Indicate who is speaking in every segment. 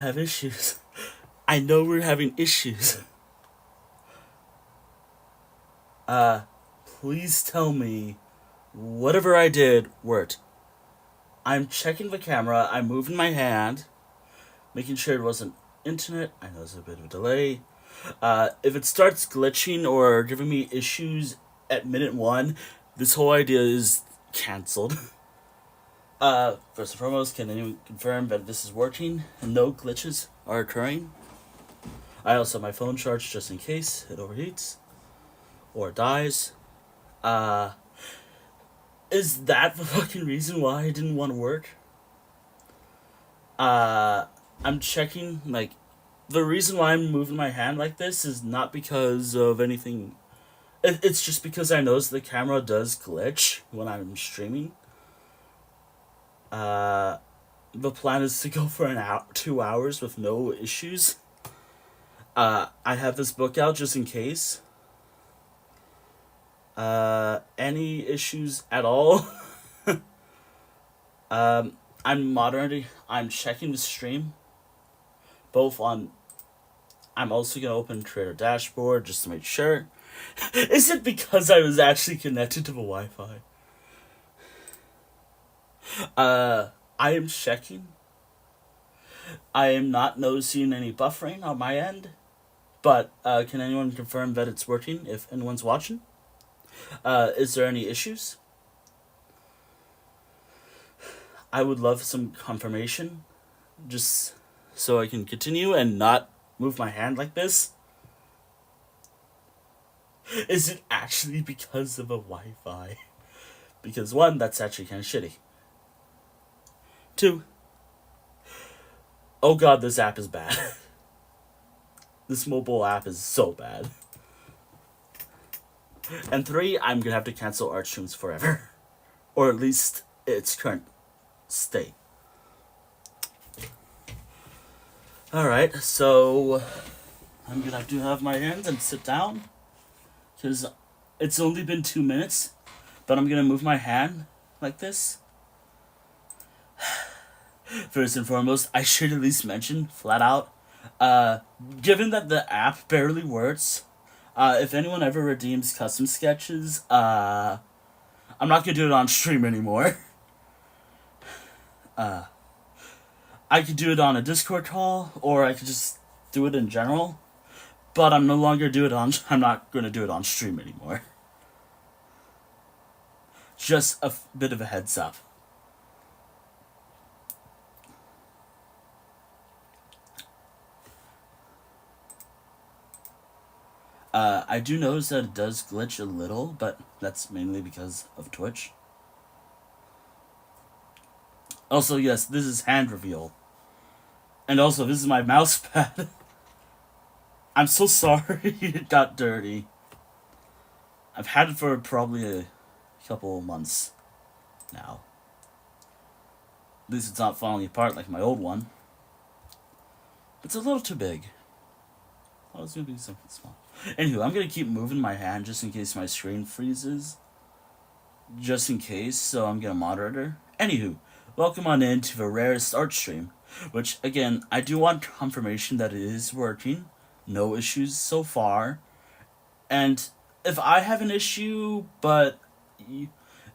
Speaker 1: Have issues. I know we're having issues. Uh, please tell me whatever I did worked. I'm checking the camera, I'm moving my hand, making sure it wasn't internet. I know there's a bit of a delay. If it starts glitching or giving me issues at minute one, this whole idea is cancelled. First and foremost, can anyone confirm that this is working and no glitches are occurring? I also have my phone charged just in case it overheats or dies. Uh, is that the fucking reason why I didn't want to work? Uh, I'm checking, like, the reason why I'm moving my hand like this is not because of anything. It's just because I notice the camera does glitch when I'm streaming. Uh, the plan is to go for an hour, 2 hours with no issues. I have this book out just in case. Any issues at all? I'm moderating. I'm checking the stream, both on. I'm also gonna open Creator Dashboard just to make sure. Is it because I was actually connected to the Wi-Fi? I am checking. I am not noticing any buffering on my end, but can anyone confirm that it's working if anyone's watching? Is there any issues? I would love some confirmation, just so I can continue and not move my hand like this. Is it actually because of a Wi-Fi? Because one, that's actually kind of shitty. Two, oh god, this app is bad. This mobile app is so bad. And three, I'm gonna have to cancel art streams forever. Or at least its current state. Alright, so I'm gonna have to have my hands and sit down. Because it's only been 2 minutes. But I'm gonna move my hand like this. First and foremost, I should at least mention, flat out, given that the app barely works, if anyone ever redeems custom sketches, I'm not gonna do it on stream anymore. I could do it on a Discord call, or I could just do it in general, but I'm not gonna do it on stream anymore. Just a bit of a heads up. I do notice that it does glitch a little, but that's mainly because of Twitch. Also, yes, this is hand reveal. And also, this is my mouse pad. I'm so sorry it got dirty. I've had it for probably a couple of months now. At least it's not falling apart like my old one. It's a little too big. Oh, it's gonna be something small. Anywho, I'm gonna keep moving my hand just in case my screen freezes. Just in case, so I'm gonna monitor. Anywho, welcome on in to the rarest art stream. Which, again, I do want confirmation that it is working. No issues so far. And if I have an issue, but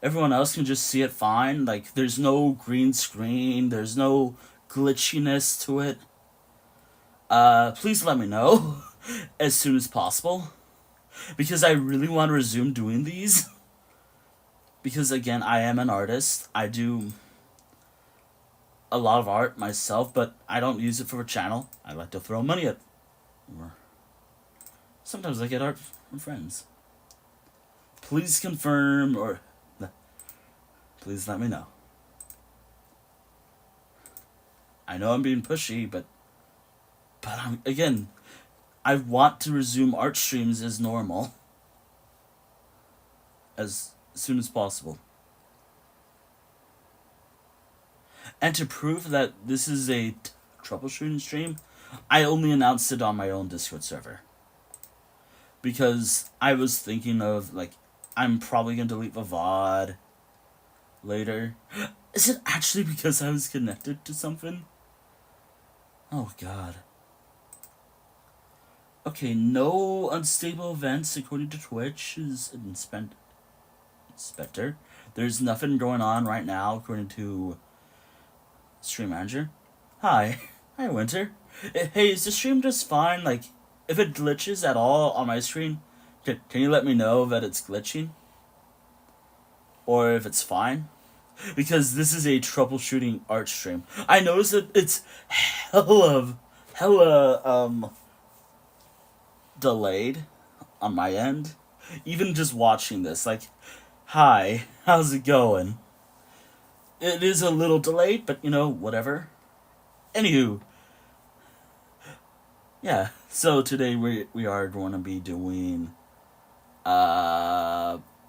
Speaker 1: everyone else can just see it fine, like, there's no green screen, there's no glitchiness to it, please let me know as soon as possible. Because I really want to resume doing these. Because, again, I am an artist. I do a lot of art myself, but I don't use it for a channel. I like to throw money at. Or sometimes I get art from friends. Please confirm, or please let me know. I know I'm being pushy, but again, I want to resume art streams as normal as soon as possible. And to prove that this is a troubleshooting stream, I only announced it on my own Discord server. Because I was thinking of, like, I'm probably going to delete the VOD later. Is it actually because I was connected to something? Oh god. Okay, no unstable events according to Twitch's inspector. There's nothing going on right now according to Stream Manager. Hi. Hi, Winter. Hey, is the stream just fine? Like, if it glitches at all on my screen, can you let me know that it's glitching? Or if it's fine? Because this is a troubleshooting art stream. I noticed that it's hella delayed on my end. Even just watching this, like, hi, how's it going? It is a little delayed, but you know, whatever. Anywho, yeah. So today we are going to be doing.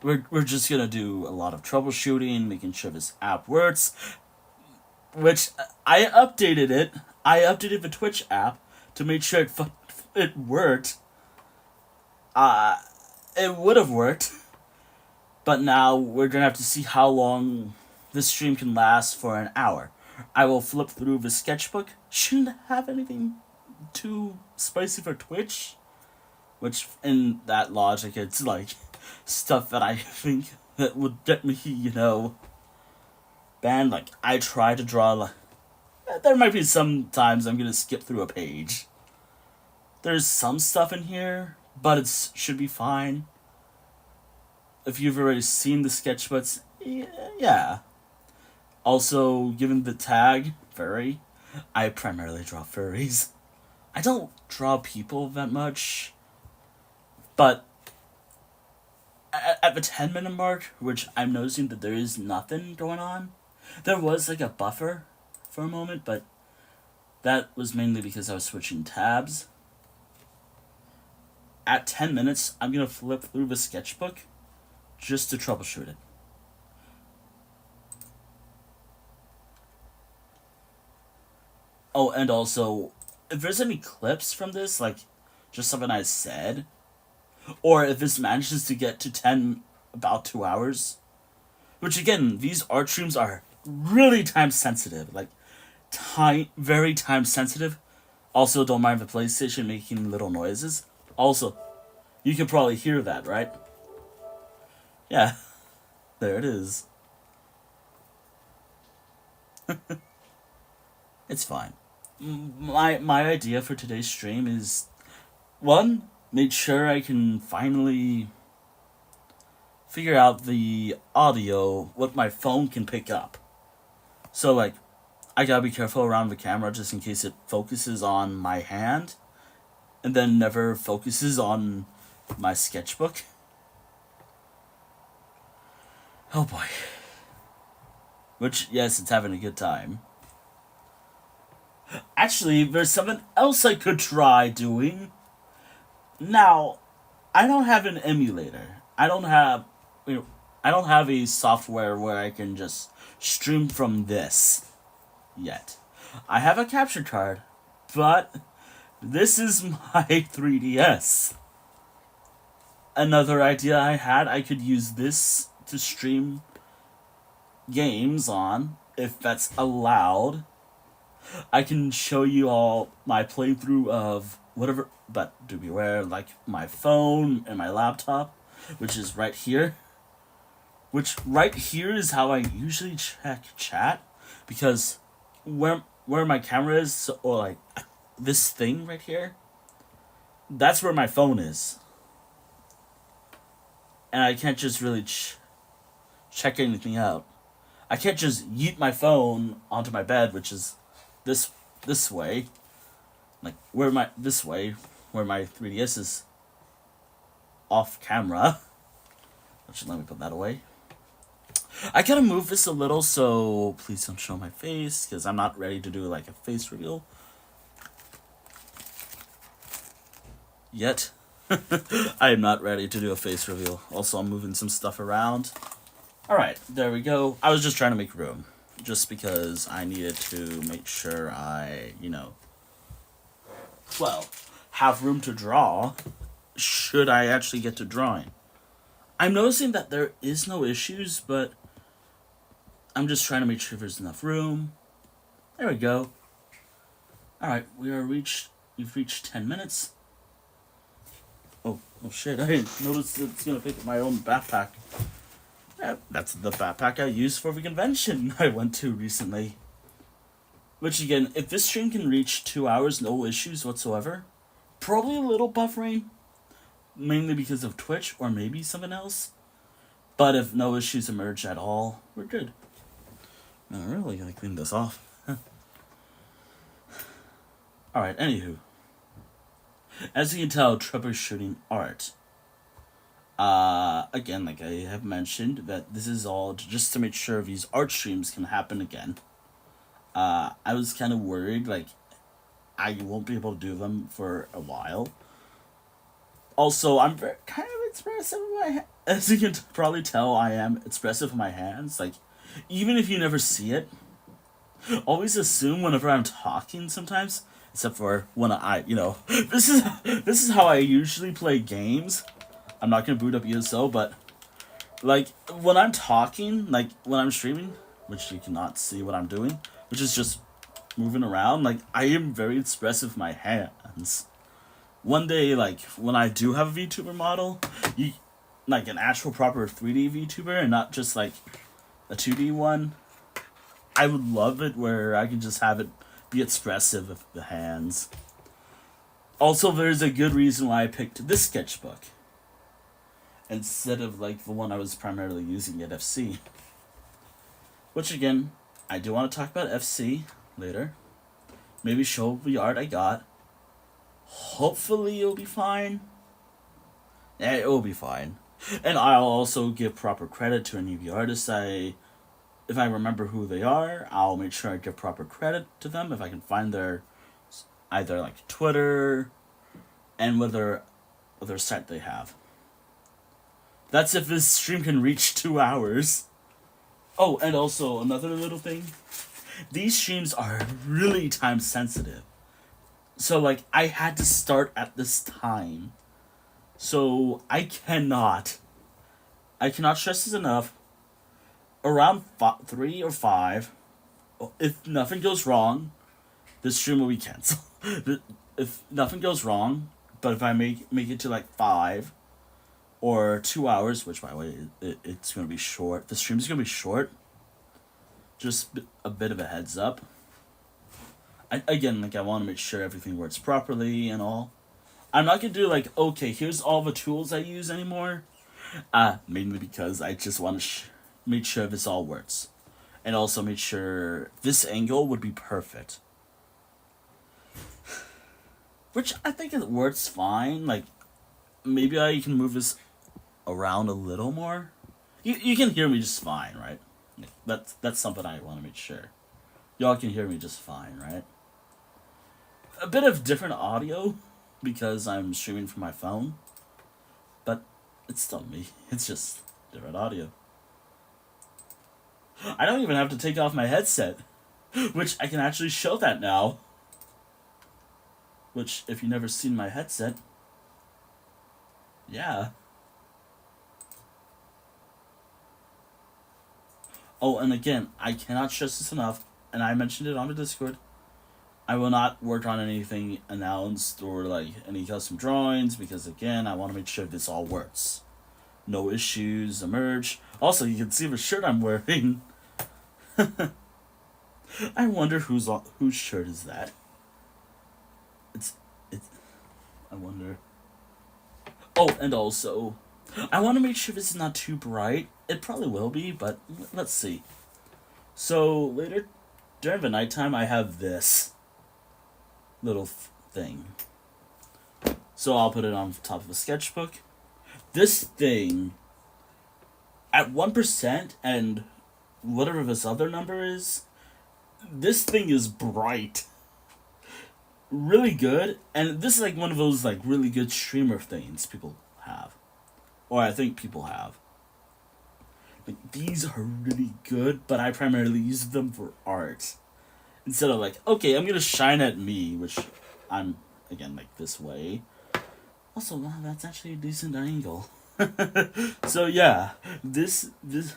Speaker 1: We're just gonna do a lot of troubleshooting, making sure this app works. Which I updated it. I updated the Twitch app to make sure it worked. It would have worked, but now we're gonna have to see how long this stream can last for an hour. I will flip through the sketchbook. Shouldn't have anything too spicy for Twitch. Which, in that logic, it's like stuff that I think that would get me, banned. Like, I try to draw, like, there might be some times I'm gonna skip through a page. There's some stuff in here, but it should be fine. If you've already seen the sketchbooks, yeah. Also, given the tag, furry, I primarily draw furries. I don't draw people that much, but at the 10-minute mark, which I'm noticing that there is nothing going on, there was like a buffer for a moment, but that was mainly because I was switching tabs. At 10 minutes, I'm going to flip through the sketchbook just to troubleshoot it. Oh, and also, if there's any clips from this, like just something I said, or if this manages to get to about 2 hours, which again, these art streams are really time sensitive, like very time sensitive. Also, don't mind the PlayStation making little noises. Also, you can probably hear that, right? Yeah, there it is. It's fine. My idea for today's stream is, one, make sure I can finally figure out the audio, what my phone can pick up. So, like, I gotta be careful around the camera just in case it focuses on my hand and then never focuses on my sketchbook. Oh boy. Which, yes, it's having a good time. Actually, there's something else I could try doing. Now, I don't have an emulator. I don't have a software where I can just stream from this yet. I have a capture card, but this is my 3DS. Another idea I had, I could use this to stream games on, if that's allowed. I can show you all my playthrough of whatever, but do beware, like my phone and my laptop, which is right here. Which right here is how I usually check chat, because where my camera is, or like this thing right here, that's where my phone is. And I can't just really check anything out. I can't just yeet my phone onto my bed, which is this way, like where my 3DS is off camera. Actually, let me put that away. I gotta move this a little, so please don't show my face, because I'm not ready to do like a face reveal yet. I am not ready to do a face reveal. Also, I'm moving some stuff around. Alright, there we go. I was just trying to make room, just because I needed to make sure I, have room to draw, should I actually get to drawing. I'm noticing that there is no issues, but I'm just trying to make sure there's enough room. There we go. Alright, we've reached 10 minutes. Oh shit, I didn't notice it's gonna pick up my own backpack. Yeah, that's the backpack I used for the convention I went to recently. Which again, if this stream can reach 2 hours, no issues whatsoever, probably a little buffering, mainly because of Twitch or maybe something else. But if no issues emerge at all, we're good. I'm really gonna clean this off. Alright, anywho. As you can tell, Troubleshooting Art. Again, like I have mentioned, that this is all just to make sure these art streams can happen again. I was kind of worried, like, I won't be able to do them for a while. Also, I'm kind of expressive with my as you can probably tell, I am expressive with my hands. Like, even if you never see it, always assume whenever I'm talking sometimes, except for when this is how I usually play games. I'm not gonna boot up ESO, but like when I'm talking, like when I'm streaming, which you cannot see what I'm doing, which is just moving around, like I am very expressive with my hands. One day, like when I do have a VTuber model, like an actual proper 3D VTuber and not just like a 2D one, I would love it where I can just have it be expressive with the hands. Also, there's a good reason why I picked this sketchbook instead of like the one I was primarily using at FC. Which again, I do want to talk about FC later. Maybe show the art I got. Hopefully it'll be fine. Yeah, it will be fine. And I'll also give proper credit to any of the artists if I remember who they are, I'll make sure I give proper credit to them if I can find their either like Twitter and whether other site they have. That's if this stream can reach 2 hours. Oh, and also another little thing. These streams are really time sensitive. So like I had to start at this time. So I cannot stress this enough. Around 3 or 5, if nothing goes wrong, this stream will be canceled. If nothing goes wrong, but if I make it to like 5 or 2 hours, which by the way it's gonna be short. The stream's gonna be short. Just a bit of a heads up. I want to make sure everything works properly and all. I'm not gonna do like, okay, here's all the tools I use anymore. Mainly because I just want to make sure this all works. And also make sure this angle would be perfect. Which I think it works fine. Like, maybe I can move this around a little more. You can hear me just fine, right? That's something I want to make sure. Y'all can hear me just fine, right? A bit of different audio because I'm streaming from my phone. But it's still me. It's just different audio. I don't even have to take off my headset, which I can actually show that now. Which, if you've never seen my headset, yeah. Oh, and again, I cannot stress this enough, and I mentioned it on the Discord. I will not work on anything announced or like any custom drawings because again, I want to make sure this all works. No issues emerge. Also, you can see the shirt I'm wearing. I wonder whose shirt is that. It's. I wonder. Oh, and also, I want to make sure this is not too bright. It probably will be, but let's see. So later, during the nighttime, I have this little thing. So I'll put it on top of a sketchbook. This thing, at 1% and whatever this other number is, this thing is bright. Really good. And this is like one of those like really good streamer things people have. Or I think people have. Like, these are really good, but I primarily use them for art. Instead of like, okay, I'm gonna shine at me, which I'm, again, like this way. Also, wow, that's actually a decent angle. So yeah, this is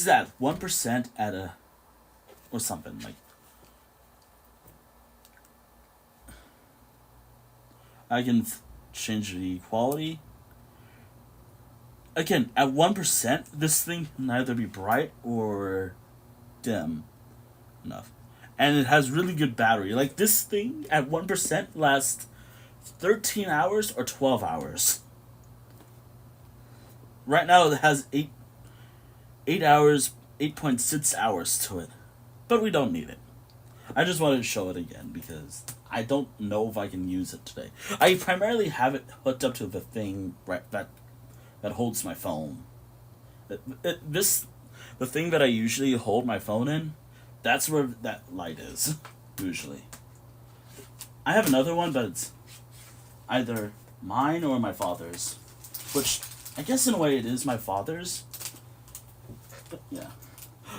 Speaker 1: at 1% at a, or something, like, I can change the quality. Again, at 1%, this thing can neither be bright or dim enough. And it has really good battery. Like, this thing at 1% lasts 13 hours or 12 hours. Right now it has 8 hours, 8.6 hours to it. But we don't need it. I just wanted to show it again because I don't know if I can use it today. I primarily have it hooked up to the thing that holds my phone. The thing that I usually hold my phone in, that's where that light is, usually. I have another one, but it's either mine or my father's, which I guess in a way it is my father's. But yeah.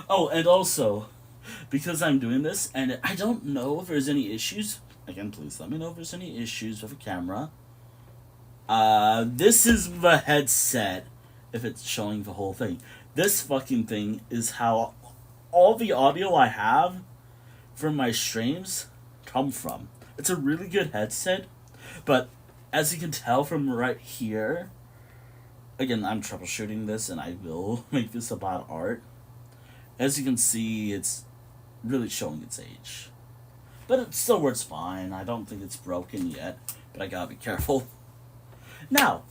Speaker 1: Oh, and also, because I'm doing this, and I don't know if there's any issues. Again, please let me know if there's any issues with the camera. This is the headset, if it's showing the whole thing. This fucking thing is how all the audio I have from my streams come from. It's a really good headset, but as you can tell from right here, again, I'm troubleshooting this and I will make this about art. As you can see, it's really showing its age. But it still works fine. I don't think it's broken yet, but I gotta be careful. Now,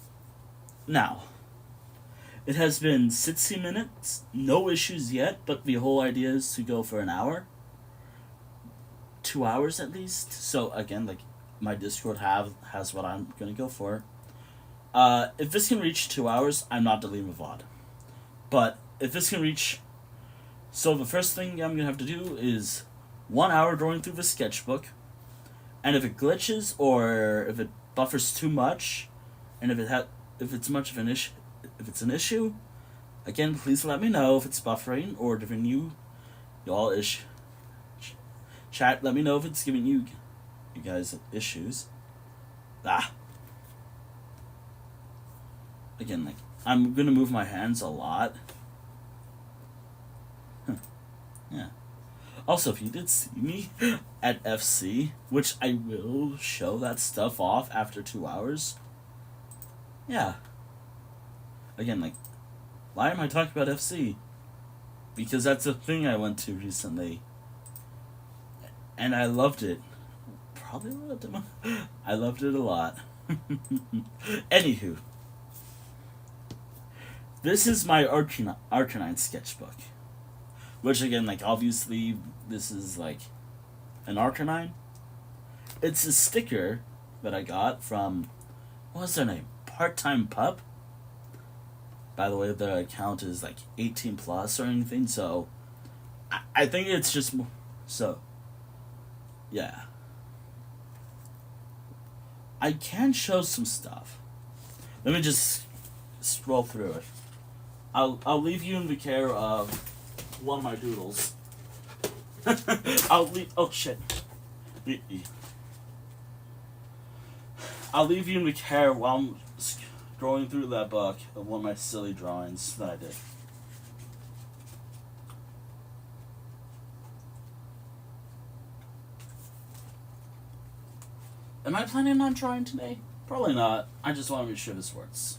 Speaker 1: it has been 60 minutes, no issues yet, but the whole idea is to go for an hour. 2 hours at least. So again, like, my Discord has what I'm gonna go for. If this can reach 2 hours, I'm not deleting the VOD. But if this can reach... So the first thing I'm gonna have to do is 1 hour drawing through the sketchbook. And if it glitches or if it buffers too much, and if it's much of an issue, if it's an issue, again, please let me know if it's buffering or giving you all chat. Let me know if it's giving you guys issues. Again, like, I'm gonna move my hands a lot. Yeah. Also, if you did see me at FC, which I will show that stuff off after 2 hours. Yeah. Again, like, why am I talking about FC? Because that's a thing I went to recently. And I loved it. Probably loved it. I loved it a lot. Anywho. This is my Arcanine sketchbook. Which, again, like, obviously, this is, like, an Arcanine. It's a sticker that I got from, what's their name? Part-Time Pup. By the way, their account is, like, 18 plus or anything, so I think it's just, so, yeah. I can show some stuff. Let me just scroll through it. I'll leave you in the care of one of my doodles. Oh shit. I'll leave you in the care while I'm scrolling through that book of one of my silly drawings that I did. Am I planning on drawing today? Probably not. I just want to make sure this works.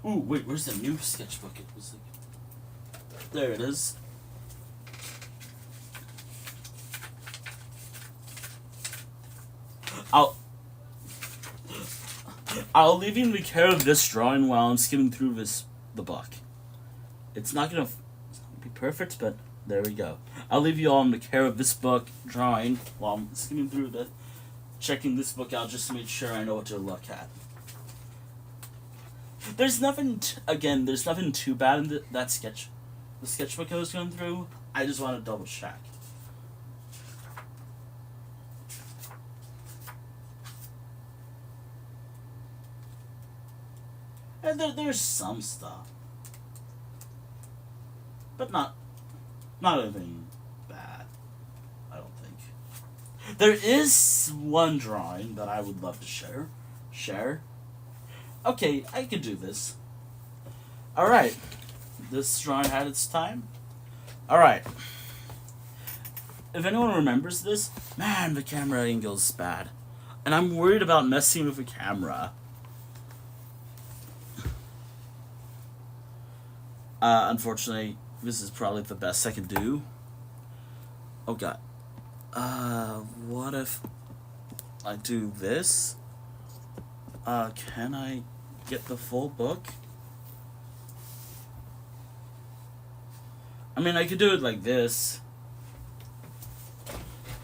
Speaker 1: Ooh, wait, where's the new sketchbook? It was like... There it is. I'll leave you in the care of this drawing while I'm skimming through the book. It's not gonna be perfect, but there we go. I'll leave you all in the care of this book drawing while I'm skimming through checking this book out just to make sure I know what to look at. There's nothing, there's nothing too bad in that sketch. The sketchbook I was going through, I just want to double check. And there's some stuff. But not anything bad, I don't think. There is one drawing that I would love to share. Okay, I can do this. Alright. This drawing had its time. Alright. if anyone remembers this, man, the camera angle's bad. And I'm worried about messing with the camera. Unfortunately, this is probably the best I can do. Oh god. What if I do this? Can I get the full book? I mean, I could do it like this.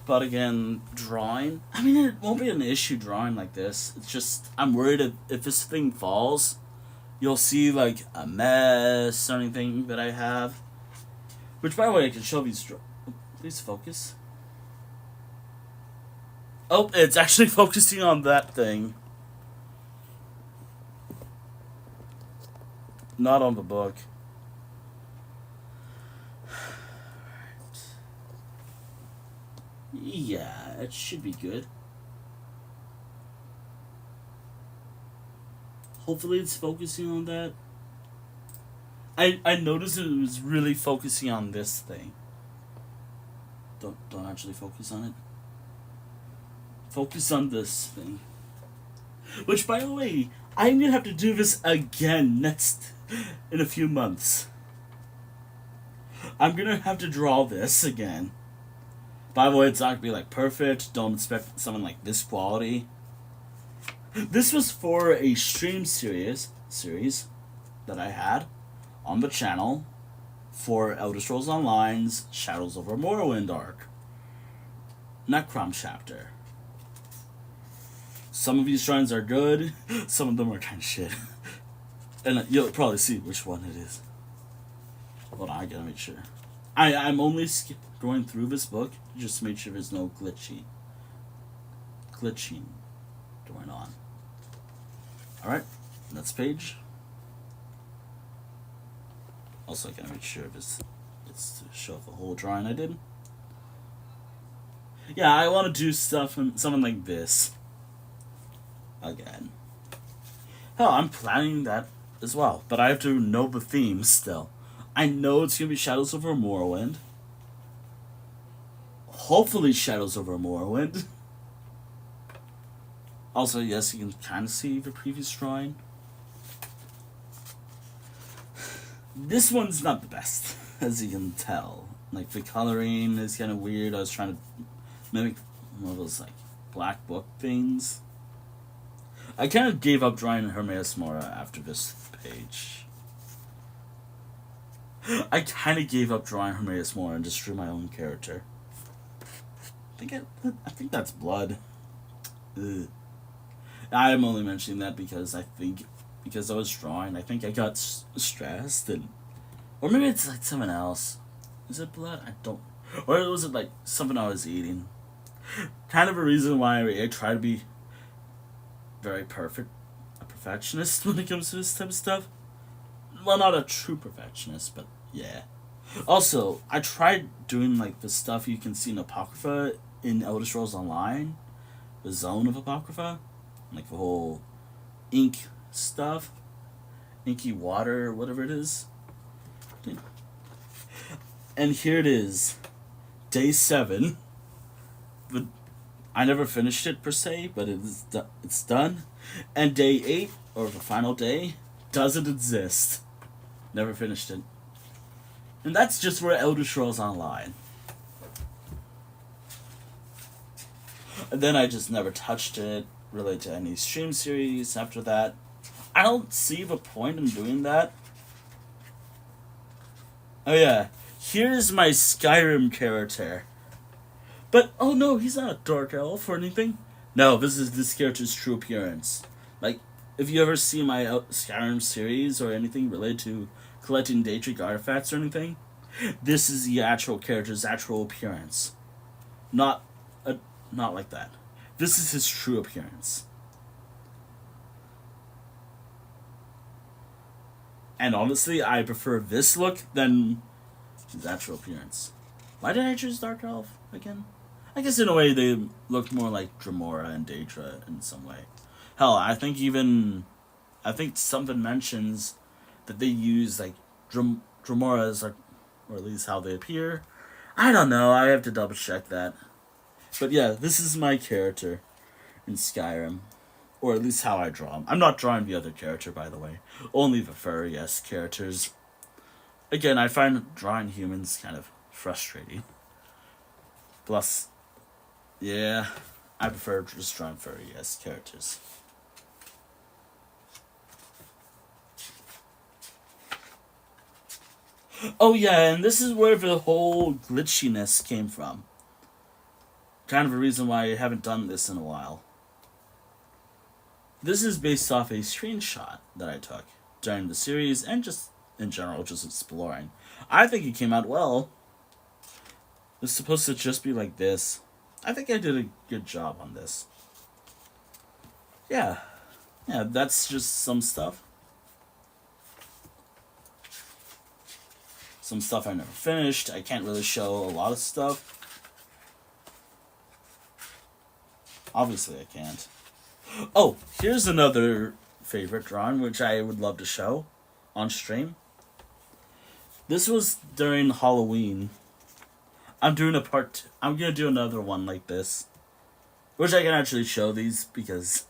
Speaker 1: But again, drawing, I mean, it won't be an issue drawing like this. It's just, I'm worried if this thing falls, you'll see, like, a mess or anything that I have. Which, by the way, I can show these. Please focus. Oh, it's actually focusing on that thing. Not on the book. Yeah, it should be good. Hopefully it's focusing on that. I noticed it was really focusing on this thing. Don't actually focus on it. Focus on this thing. Which, by the way, I'm gonna have to do this again in a few months. I'm gonna have to draw this again. By the way, it's not gonna be like perfect. Don't expect something like this quality. This was for a stream series that I had on the channel for Elder Scrolls Online's Shadows over Morrowind arc. Necrom chapter. Some of these drawings are good, some of them are kind of shit. And you'll probably see which one it is. Hold on, I gotta make sure. I'm only going through this book just to make sure there's no glitching going on. Alright, next page. Also, I gotta make sure it's to show the whole drawing I did. Yeah, I want to do something like this. Again. Hell, I'm planning that as well, but I have to know the theme still. I know it's gonna be Shadows over Morrowind. Hopefully Shadows over Morrowind. Also, yes, you can kind of see the previous drawing. This one's not the best, as you can tell. Like, the coloring is kind of weird. I was trying to mimic one of those, like, black book things. I kind of gave up drawing Hermaeus Mora after this page. I kind of gave up drawing Hermaeus Mora and just drew my own character. I think that's blood. Ugh. I'm only mentioning that because I was drawing, I think I got stressed or maybe it's like something else. Is it blood? I don't. Or was it like something I was eating? Kind of a reason why I try to be very a perfectionist when it comes to this type of stuff. Well, not a true perfectionist, but yeah. Also, I tried doing like the stuff you can see in Apocrypha in Elder Scrolls Online, the Zone of Apocrypha, like the whole ink stuff, inky water, whatever it is. And here it is, day 7. But I never finished it per se, but it's done. And day 8, or the final day, doesn't exist. Never finished it. And that's just for Elder Scrolls Online. And then I just never touched it, related to any stream series after that. I don't see the point in doing that. Oh yeah, here's my Skyrim character. But, oh no, he's not a dark elf or anything. No, this is this character's true appearance. Like, if you ever see my Skyrim series or anything related to collecting Daedric artifacts or anything, this is the actual character's actual appearance. Not like that. This is his true appearance. And honestly, I prefer this look than his actual appearance. Why did I choose Dark Elf again? I guess in a way they look more like Dremora and Daedra in some way. Hell, I think something mentions that they use like Dremora as like, or at least how they appear. I don't know. I have to double check that. But yeah, this is my character in Skyrim. Or at least how I draw him. I'm not drawing the other character, by the way. Only the furry-esque characters. Again, I find drawing humans kind of frustrating. Plus, yeah, I prefer just drawing furry-esque characters. Oh yeah, and this is where the whole glitchiness came from. Kind of a reason why I haven't done this in a while. This is based off a screenshot that I took during the series and just in general, just exploring. I think it came out well. It's supposed to just be like this. I think I did a good job on this. Yeah. Yeah, that's just some stuff. Some stuff I never finished. I can't really show a lot of stuff. Obviously I can't. Oh, here's another favorite drawing which I would love to show on stream. This was during Halloween. I'm gonna do another one like this. Which I can actually show these because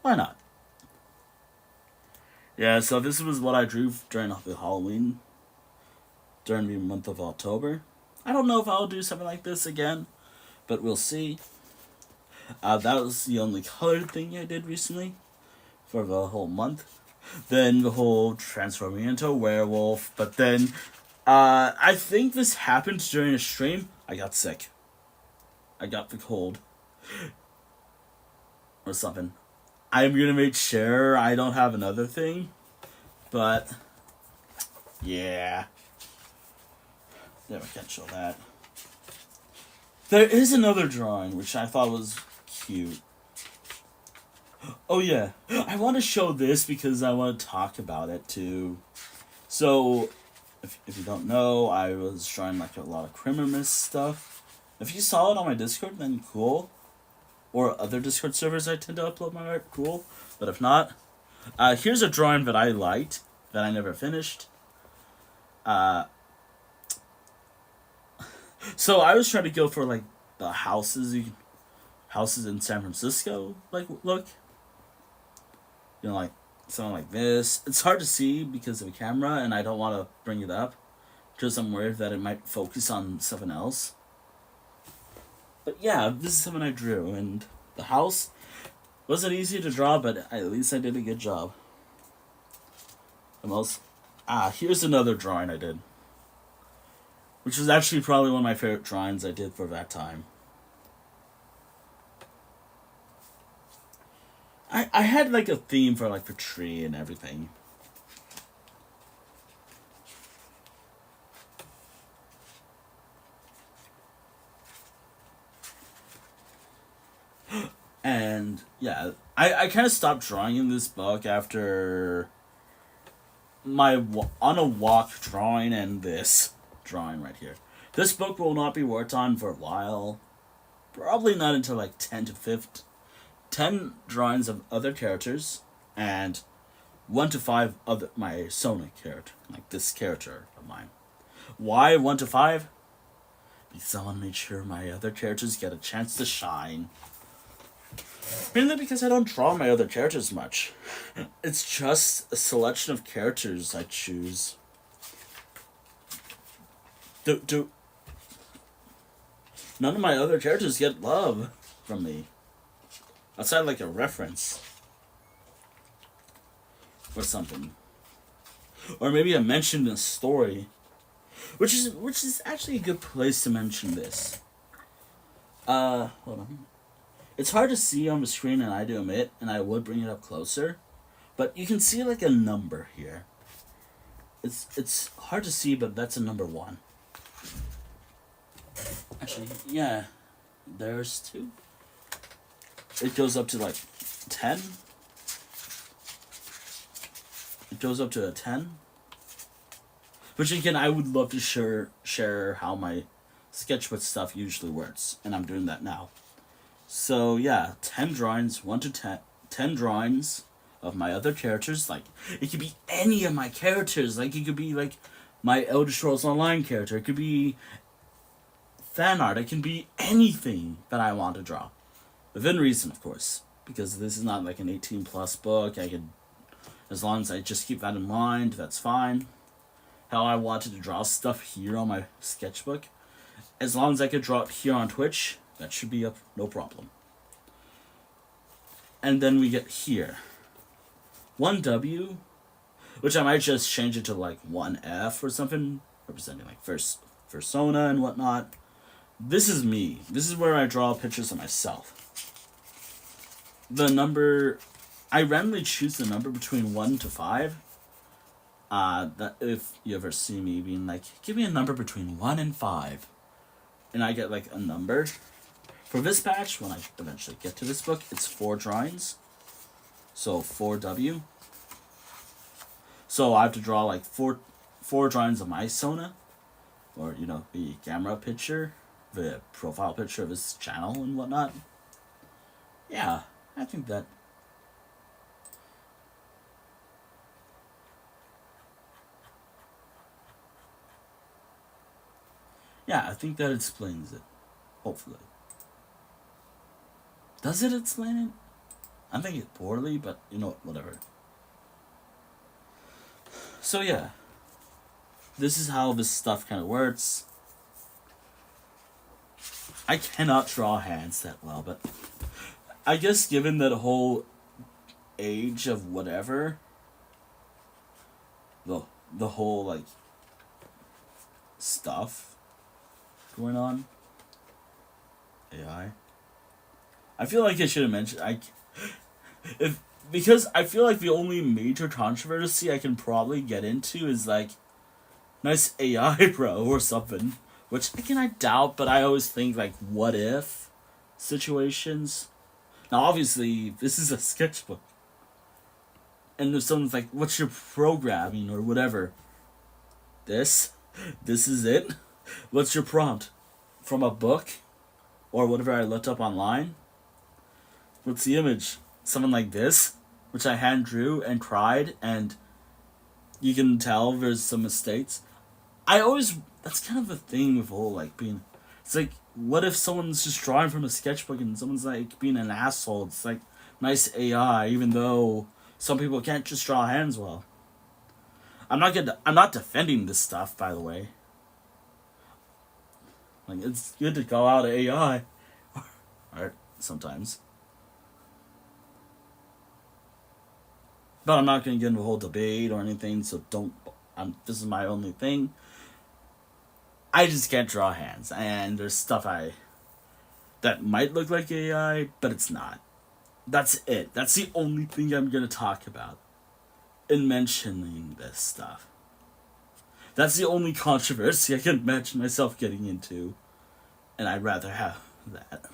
Speaker 1: why not? Yeah, so this was what I drew during the Halloween. During the month of October. I don't know if I'll do something like this again, but we'll see. That was the only colored thing I did recently for the whole month. Then the whole transforming into a werewolf, but then I think this happened during a stream. I got sick. I got the cold. Or something. I'm gonna make sure I don't have another thing, but yeah. There, I can't show that. There is another drawing which I thought was cute. Oh yeah, I want to show this because I want to talk about it too. So, if you don't know, I was drawing like a lot of Criminalist stuff. If you saw it on my Discord, then cool. Or other Discord servers I tend to upload my art, cool. But if not, here's a drawing that I liked, that I never finished. So I was trying to go for like the houses in San Francisco like look. You know, like something like this. It's hard to see because of a camera, and I don't want to bring it up because I'm worried that it might focus on something else. But yeah, this is something I drew, and the house wasn't easy to draw, but at least I did a good job. Here's another drawing I did. Which was actually probably one of my favorite drawings I did for that time. I had like a theme for like the tree and everything. And yeah, I kind of stopped drawing in this book after my on a walk drawing and this drawing right here. This book will not be worked on for a while. Probably not until like 10 drawings of other characters and 1 to 5 other my Sonic character, like this character of mine. Why 1 to 5? Because I want to make sure my other characters get a chance to shine. Mainly because I don't draw my other characters much. It's just a selection of characters I choose. None of my other characters get love from me. Outside like a reference. Or something. Or maybe a mention in a story. Which is actually a good place to mention this. Hold on. It's hard to see on the screen, and I do admit, and I would bring it up closer. But you can see like a number here. It's hard to see, but that's a number 1. Actually, yeah. There's 2. It goes up to like 10. It goes up to a 10. Which again, I would love to share how my sketchbook stuff usually works. And I'm doing that now. So yeah, 10 drawings, 1 to 10 drawings of my other characters. Like, it could be any of my characters. Like, it could be like my Elder Scrolls Online character. It could be fan art. It can be anything that I want to draw. Within reason, of course. Because this is not like an 18 plus book. I could, as long as I just keep that in mind, that's fine. How I wanted to draw stuff here on my sketchbook. As long as I could draw it here on Twitch, that should be up, no problem. And then we get here. 1W, which I might just change it to like 1F or something, representing like persona and whatnot. This is me. This is where I draw pictures of myself. The number, I randomly choose the number between 1 to 5. That if you ever see me being like, give me a number between 1 and 5. And I get like a number. For this patch, when I eventually get to this book, it's 4 drawings. So 4W. So I have to draw like four drawings of my Sona. Or, you know, the camera picture. The profile picture of his channel and whatnot. Yeah, I think that... Yeah, I think that explains it. Hopefully. Does it explain it? I think it poorly, but you know, whatever. So yeah. This is how this stuff kind of works. I cannot draw hands that well, but I guess given that whole age of whatever, the whole like stuff going on, AI. I feel like I should have mentioned because I feel like the only major controversy I can probably get into is like nice AI bro or something. Which, again, I doubt, but I always think, like, what if situations. Now, obviously, this is a sketchbook. And if someone's like, what's your programming or whatever? This is it? What's your prompt? From a book? Or whatever I looked up online? What's the image? Something like this? Which I hand drew and cried, and you can tell there's some mistakes. That's kind of the thing with whole, like, being... It's like, what if someone's just drawing from a sketchbook and someone's, like, being an asshole? It's like, nice AI, even though some people can't just draw hands well. I'm not defending this stuff, by the way. Like, it's good to call out AI. Art, sometimes. But I'm not going to get into a whole debate or anything, so don't... this is my only thing. I just can't draw hands, and there's stuff that might look like AI, but it's not. That's it. That's the only thing I'm gonna talk about in mentioning this stuff. That's the only controversy I can imagine myself getting into, and I'd rather have that.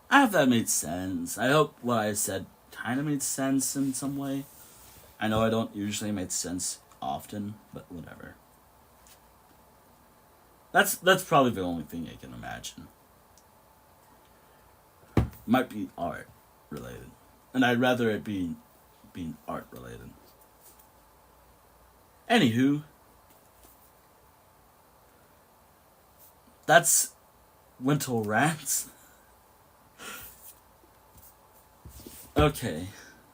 Speaker 1: I hope that made sense. I hope what I said kind of made sense in some way. I know I don't usually make sense often, but whatever. That's probably the only thing I can imagine. Might be art related, and I'd rather it be being art related. Anywho, that's Winter Rants. Okay,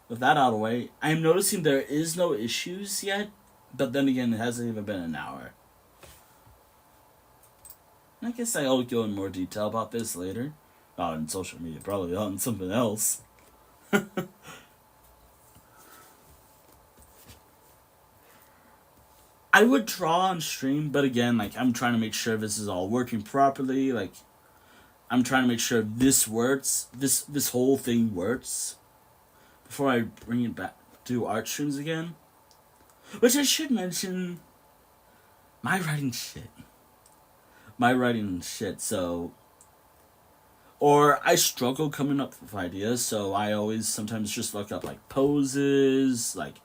Speaker 1: with that out of the way, I'm noticing there is no issues yet. But then again, it hasn't even been an hour. I guess I'll go in more detail about this later. Not on social media, probably on something else. I would draw on stream, but again, like, I'm trying to make sure this is all working properly. Like, I'm trying to make sure this works. This whole thing works. Before I bring it back to art streams again. Which I should mention, my writing shit, so... Or I struggle coming up with ideas, so I always sometimes just look up, like, poses, like,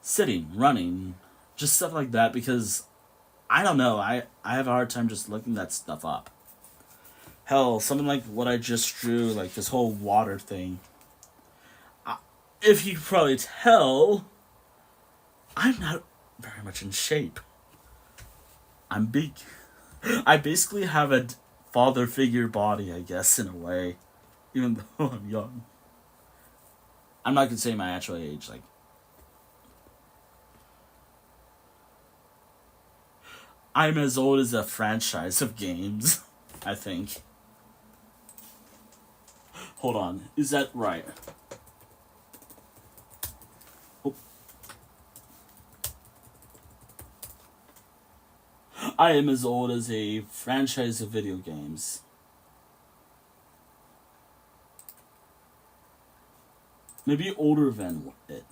Speaker 1: sitting, running, just stuff like that, because, I don't know, I have a hard time just looking that stuff up. Hell, something like what I just drew, like, this whole water thing. If you can probably tell... I'm not very much in shape. I'm big. I basically have a father figure body, I guess, in a way. Even though I'm young. I'm not gonna say my actual age, like. I'm as old as a franchise of games, I think. Hold on, is that right? Oh. I am as old as a franchise of video games. Maybe older than it.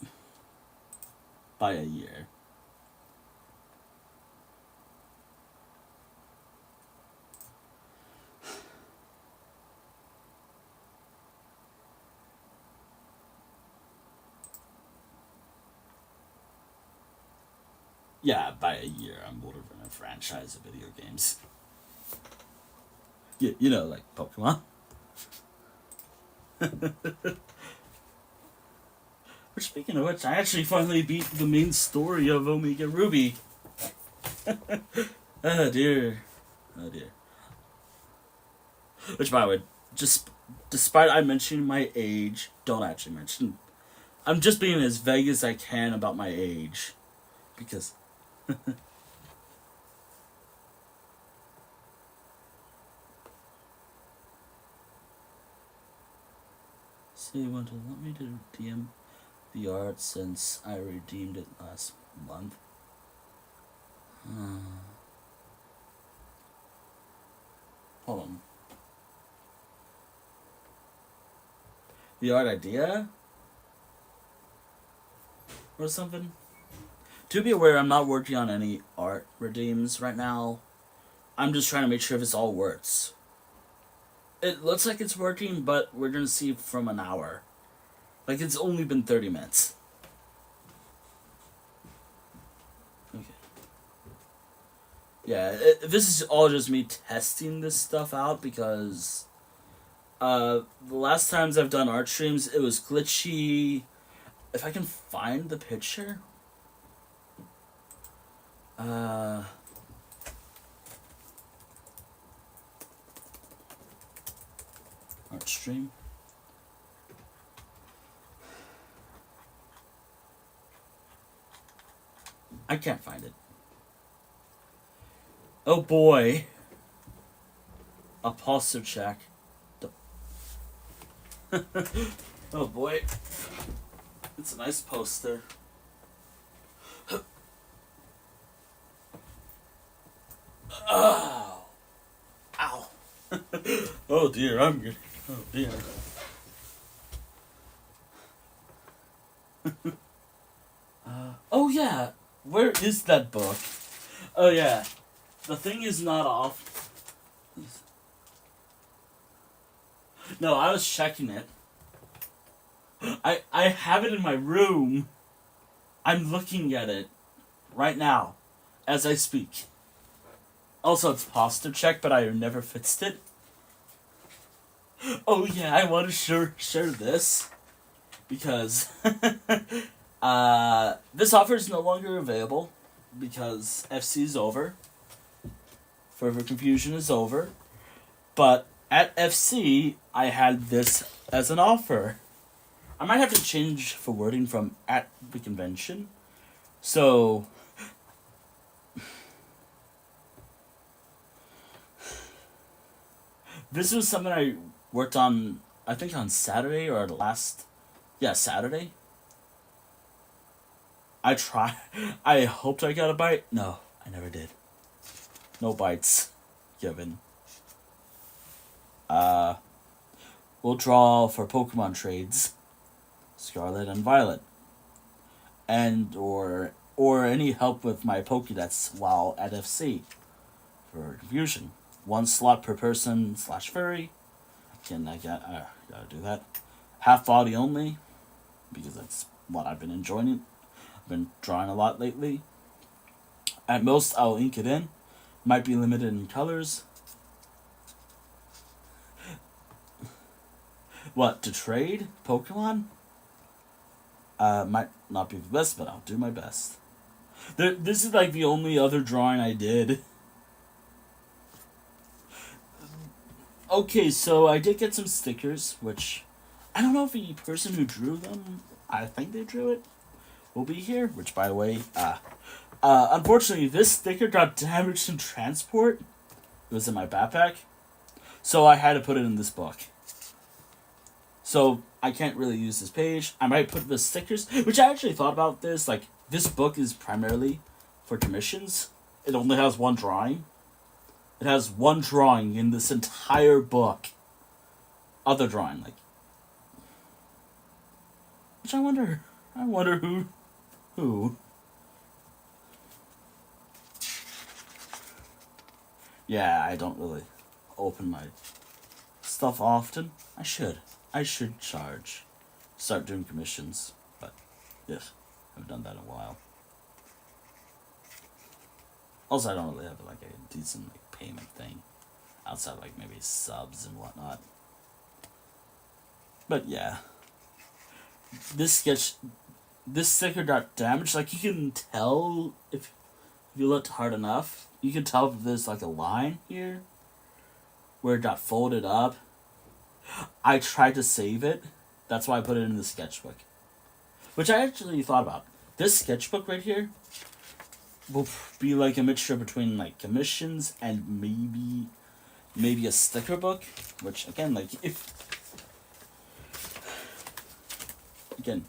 Speaker 1: By a year. Yeah, by a year, I'm older than a franchise of video games. Yeah, you know, like Pokemon. Which, speaking of which, I actually finally beat the main story of Omega Ruby. Oh dear. Oh dear. Which, by the way, just despite I mentioning my age, don't actually mention. I'm just being as vague as I can about my age. Because. So you want to let me to DM the art since I redeemed it last month? Hold on. The art idea? Or something? To be aware, I'm not working on any art redeems right now. I'm just trying to make sure if this all works. It looks like it's working, but we're gonna see from an hour. Like, it's only been 30 minutes. Okay. Yeah, this is all just me testing this stuff out because the last times I've done art streams, it was glitchy. If I can find the picture. Art stream. I can't find it. Oh boy. A posture check. Oh boy. It's a nice poster. Oh. Ow. Oh dear, I'm good. Oh dear. Oh yeah. Where is that book? Oh yeah. The thing is not off. No, I was checking it. I have it in my room. I'm looking at it right now as I speak. Also, it's posture check, but I never fixed it. Oh yeah, I want to share this because this offer is no longer available because FC is over. Further confusion is over. But at FC, I had this as an offer. I might have to change the wording from at the convention. So, this was something I worked on, I think on Saturday or Saturday. I hoped I got a bite. No, I never did. No bites given. We'll draw for Pokemon trades. Scarlet and Violet. And or any help with my Pokédex while at FC. For confusion. 1 slot per person / furry. Again, I gotta do that. Half body only. Because that's what I've been enjoying. I've been drawing a lot lately. At most, I'll ink it in. Might be limited in colors. What, to trade Pokemon? Might not be the best, but I'll do my best. This is like the only other drawing I did Okay, so I did get some stickers, which I don't know if the person who drew them, I think they drew it, will be here. Which, by the way, unfortunately, this sticker got damaged in transport. It was in my backpack, so I had to put it in this book. So I can't really use this page. I might put the stickers, which I actually thought about this. Like, this book is primarily for commissions. It only has one drawing. It has one drawing in this entire book. Other drawing, like. Which I wonder who. Yeah, I don't really open my stuff often. I should start doing commissions, but yeah, I haven't done that in a while. Also, I don't really have like a decent like payment thing outside like maybe subs and whatnot. But yeah, this sticker got damaged. Like, you can tell if you looked hard enough. You can tell if there's like a line here where it got folded up. I tried to save it. That's why I put it in the sketchbook. Which I actually thought about. This sketchbook right here will be like a mixture between like commissions and maybe a sticker book. Which again, like again,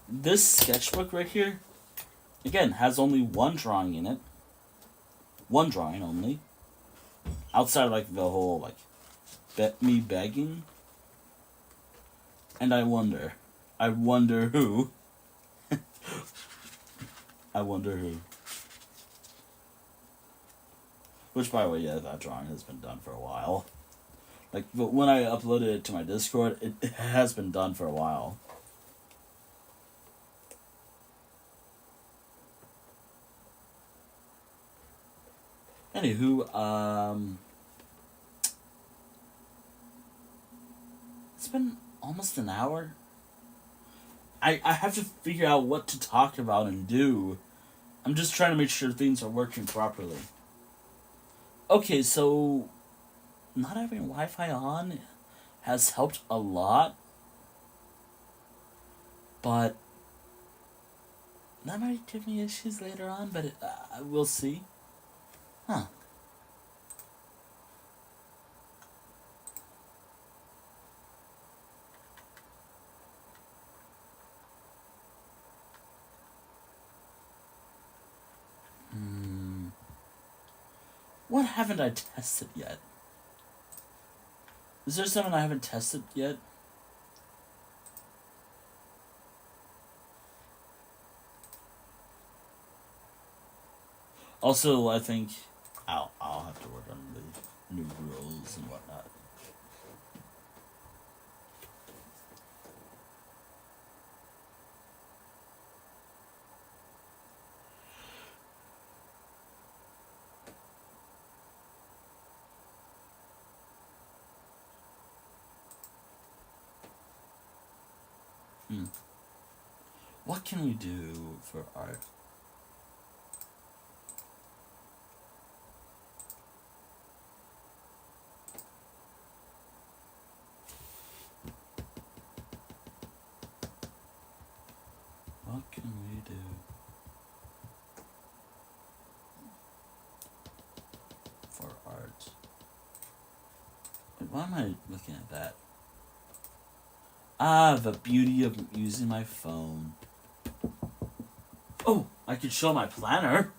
Speaker 1: this sketchbook right here, again, has only one drawing in it. One drawing only. Outside of like the whole like me begging. And I wonder who. I wonder who. Which, by the way, yeah, that drawing has been done for a while. Like, but when I uploaded it to my Discord, it has been done for a while. Anywho, it's been almost an hour. I have to figure out what to talk about and do. I'm just trying to make sure things are working properly. Okay, so not having Wi-Fi on has helped a lot, but that might give me issues later on, but we'll see. Huh. What haven't I tested yet? Is there something I haven't tested yet? Also, I think I'll have to work on the new rules and whatnot. What can we do for art? What can we do for art? Wait, why am I looking at that? Ah, the beauty of using my phone. Oh, I could show my planner.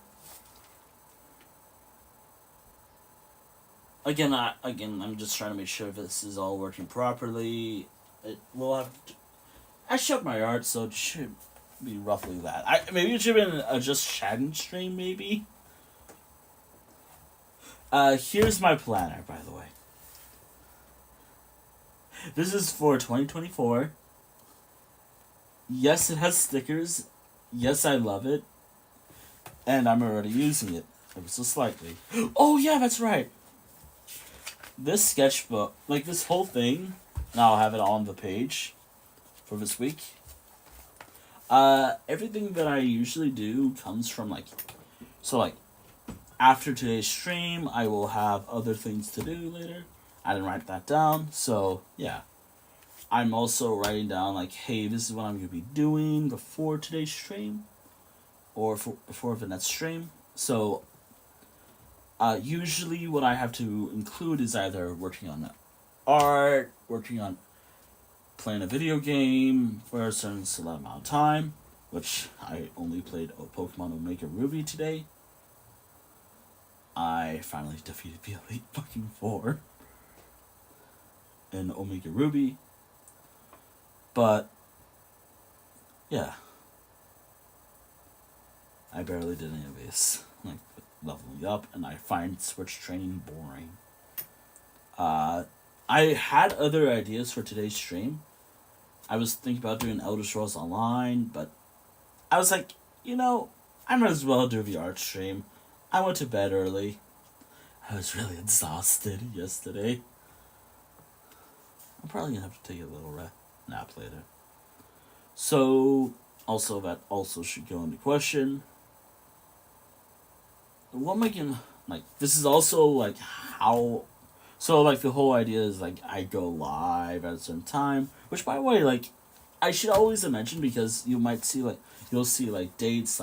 Speaker 1: Again, I'm just trying to make sure this is all working properly. It will have. I showed my art, so it should be roughly that. Maybe it should have been a just chatting stream, maybe. Here's my planner, by the way. This is for 2024. Yes, it has stickers. Yes, I love it. And I'm already using it. Ever so slightly. Oh, yeah, that's right. This sketchbook, like this whole thing, now I'll have it on the page for this week. Everything that I usually do comes from like, so like, after today's stream, I will have other things to do later. I didn't write that down, so yeah. I'm also writing down like, hey, this is what I'm gonna be doing before today's stream, or before the next stream. So, usually what I have to include is either working on art, working on playing a video game for a certain select amount of time, which I only played Pokemon Omega Ruby today. I finally defeated the Elite fucking Four in Omega Ruby. But, yeah. I barely did any of this. Like, leveling up, and I find Switch training boring. I had other ideas for today's stream. I was thinking about doing Elder Scrolls Online, but I was like, I might as well do the art stream. I went to bed early. I was really exhausted yesterday. I'm probably gonna have to take a little nap later. So, also that also should go into question. What am I gonna, this is also, how, so, the whole idea is, I go live at a certain time, which, by the way, I should always mention, because you might see, you'll see, dates,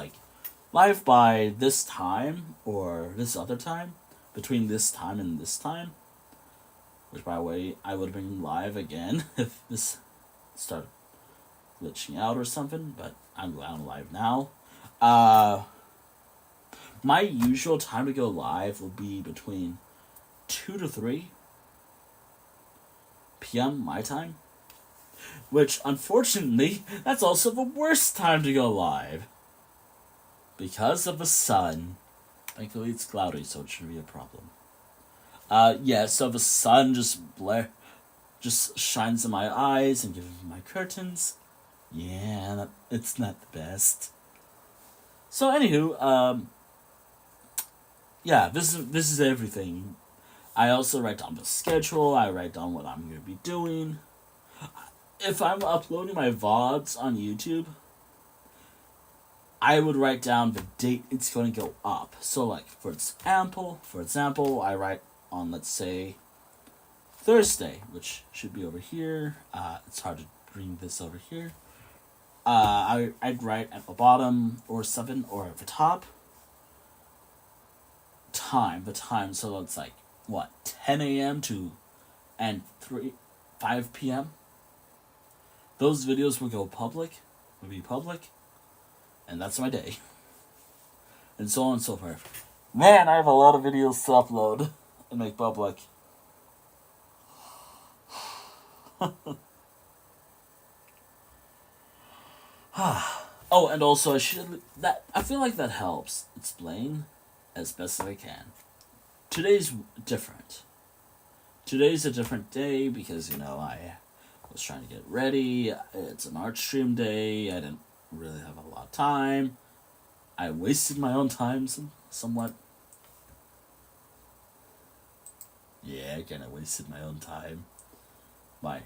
Speaker 1: live by this time, or this other time, between this time and this time, which, by the way, I would have been live again if this started glitching out or something, but I'm live now. My usual time to go live will be between 2 to 3 p.m. my time, which, unfortunately, that's also the worst time to go live, because of the sun. Thankfully, it's cloudy, so it shouldn't be a problem. So the sun just shines in my eyes and gives me my curtains. Yeah, it's not the best. So, anywho, yeah, this is everything. I also write down the schedule. I write down what I'm going to be doing. If I'm uploading my VODs on YouTube, I would write down the date it's going to go up. So, for example, I write on, let's say, Thursday, which should be over here. It's hard to bring this over here. I'd write at the bottom or 7 or at the top. The time, so it's 10 a.m. and 5 p.m. Those videos will be public, and that's my day. And so on and so forth. Man, I have a lot of videos to upload and make public. Oh, and also I feel like that helps explain as best as I can. Today's different. Today's a different day because, I was trying to get ready. It's an art stream day. I didn't really have a lot of time. I wasted my own time somewhat. Yeah, I kind of wasted my own time. By,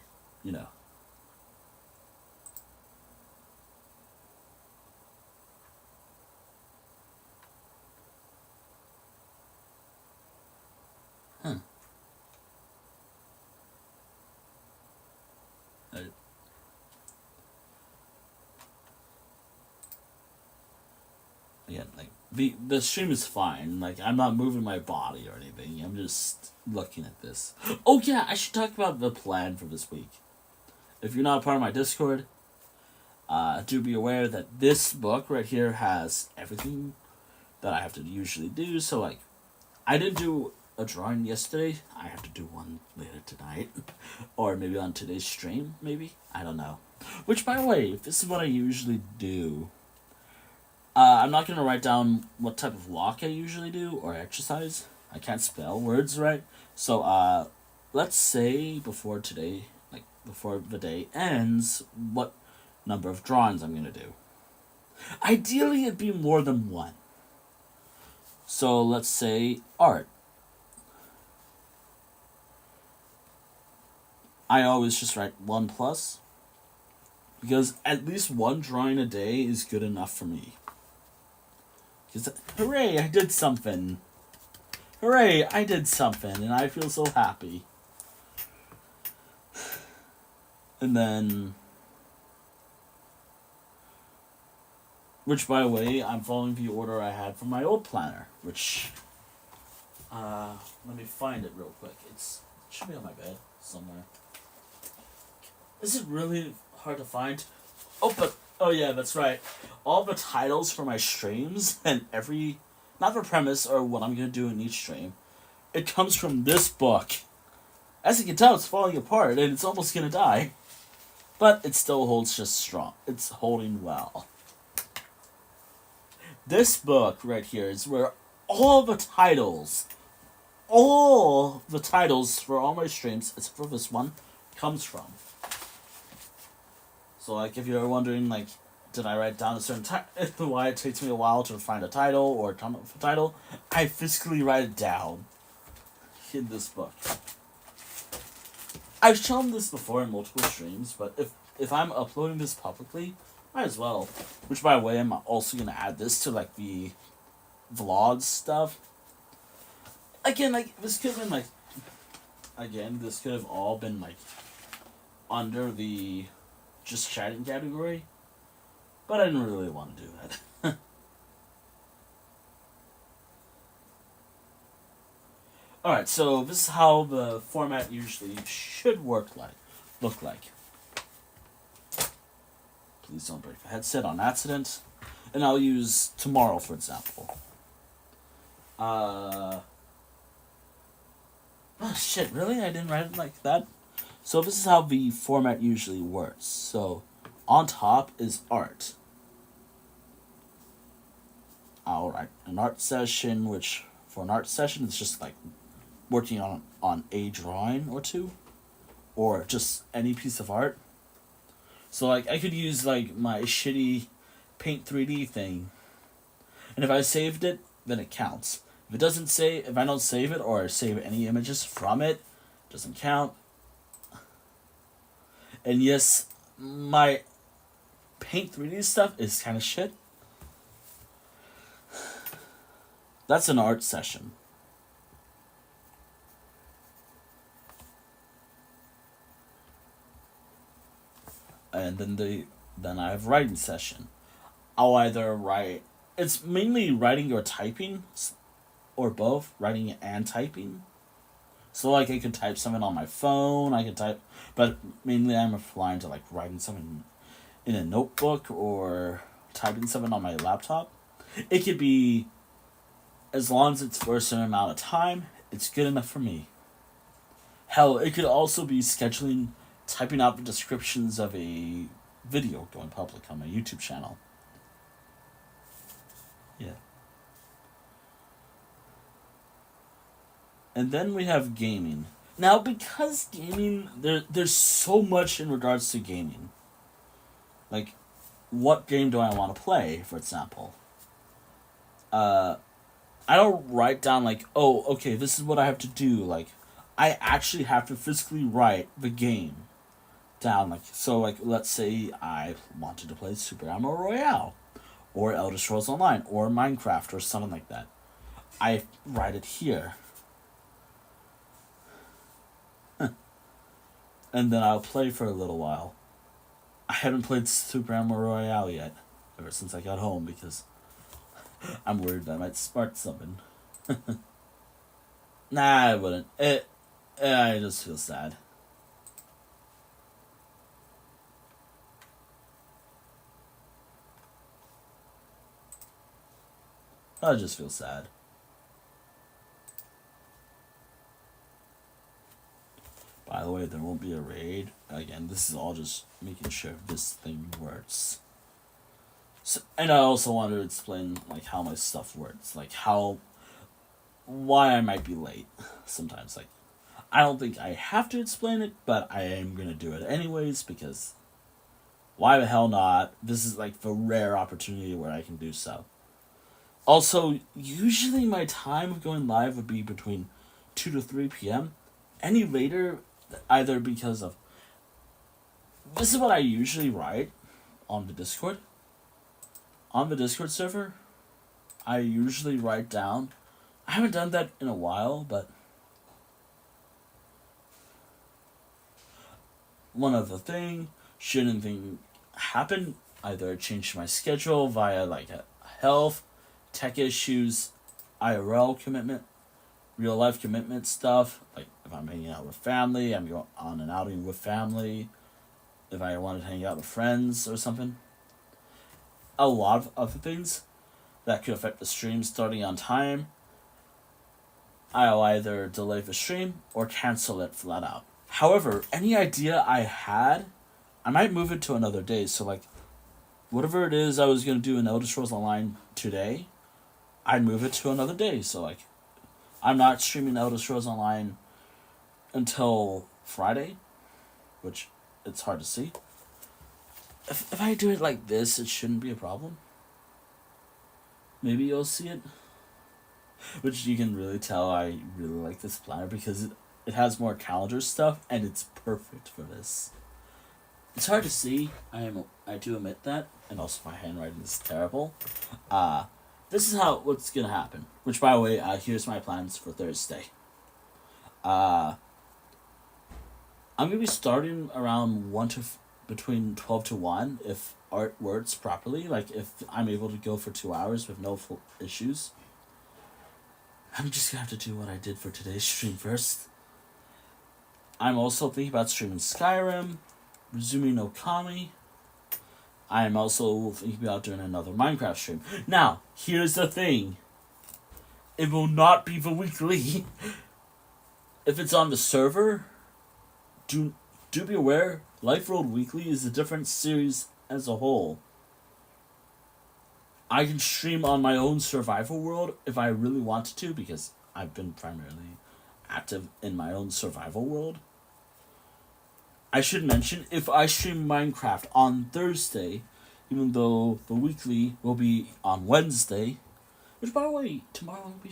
Speaker 1: Again, the stream is fine. I'm not moving my body or anything. I'm just looking at this. Oh yeah, I should talk about the plan for this week. If you're not a part of my Discord, do be aware that this book right here has everything that I have to usually do. So I didn't do a drawing yesterday. I have to do one later tonight, or maybe on today's stream. Maybe, I don't know. Which, by the way, this is what I usually do. I'm not going to write down what type of walk I usually do, or exercise. I can't spell words right. So, let's say before the day ends, what number of drawings I'm going to do. Ideally, it'd be more than one. So, let's say art. I always just write 1+, because at least one drawing a day is good enough for me. Hooray, I did something. Hooray, I did something, and I feel so happy. And then, which by the way, I'm following the order I had from my old planner, which, let me find it real quick. It should be on my bed somewhere. Is it really hard to find? Oh yeah, that's right. All the titles for my streams and not the premise or what I'm gonna do in each stream, it comes from this book. As you can tell, it's falling apart and it's almost gonna die. But it still holds just strong. It's holding well. This book right here is where all the titles for all my streams, except for this one, comes from. So, like, if you're wondering, like, did I write down a certain title, why it takes me a while to find a title or come up with a title, I physically write it down in this book. I've shown this before in multiple streams, but if I'm uploading this publicly, might as well. Which, by the way, I'm also going to add this to, like, the vlogs stuff. Again, like, this could have been, like, this could have all been, like, under the just chatting category, but I didn't really want to do that. Alright, so this is how the format usually should look like. Please don't break the headset on accident. And I'll use tomorrow, for example. Oh shit, really? I didn't write it like that? So this is how the format usually works. So on top is art. I'll write an art session, which for an art session it's just like working on a drawing or two, or just any piece of art. So like I could use like my shitty Paint 3D thing, and if I saved it, then it counts. If I don't save it or save any images from it, it doesn't count. And yes, my Paint 3D stuff is kind of shit. That's an art session. And then I have writing session. I'll either write. It's mainly writing or typing, or both, writing and typing. So like I could type something on my phone, but mainly I'm applying to like writing something in a notebook or typing something on my laptop. It could be, as long as it's for a certain amount of time, it's good enough for me. Hell, it could also be typing out the descriptions of a video going public on my YouTube channel. Yeah. And then we have gaming. Now, because gaming, there's so much in regards to gaming. Like, what game do I want to play, for example? I don't write down, like, oh, okay, this is what I have to do. Like, I actually have to physically write the game down. Like, so, like, let's say I wanted to play Super Mario Royale, or Elder Scrolls Online, or Minecraft, or something like that. I write it here. And then I'll play for a little while. I haven't played Super Mario Royale yet, ever since I got home, because I'm worried that I might spark something. Nah, I wouldn't. I just feel sad. I just feel sad. By the way, there won't be a raid. Again, this is all just making sure this thing works. So, and I also want to explain like how my stuff works, like why I might be late sometimes. Like, I don't think I have to explain it, but I am gonna do it anyways because why the hell not? This is like the rare opportunity where I can do so. Also, usually my time of going live would be between 2 to 3 p.m. Any later, either because of... This is what I usually write on the Discord. On the Discord server, I usually write down... I haven't done that in a while, but... one other thing, should anything happen, either change my schedule via like a health, tech issues, IRL commitment, real life commitment stuff, like if I'm hanging out with family, I'm going on an outing with family, if I wanted to hang out with friends or something. A lot of other things that could affect the stream starting on time, I'll either delay the stream or cancel it flat out. However, any idea I had, I might move it to another day. So like, whatever it is I was going to do in Elder Scrolls Online today, I'd move it to another day. So like, I'm not streaming Elder Scrolls Online until Friday, which it's hard to see. If I do it like this, it shouldn't be a problem. Maybe you'll see it. Which you can really tell I really like this planner because it has more calendar stuff and it's perfect for this. It's hard to see, I do admit that, and also my handwriting is terrible. This is what's gonna happen. Which, by the way, here's my plans for Thursday. I'm gonna be starting around between 12 to 1 if art works properly. Like if I'm able to go for 2 hours with no full issues. I'm just gonna have to do what I did for today's stream first. I'm also thinking about streaming Skyrim, resuming Okami. I am also thinking about doing another Minecraft stream. Now, here's the thing. It will not be the weekly. If it's on the server, do be aware, Life World Weekly is a different series as a whole. I can stream on my own survival world if I really wanted to, because I've been primarily active in my own survival world. I should mention, if I stream Minecraft on Thursday, even though the weekly will be on Wednesday, which, by the way, tomorrow I'm going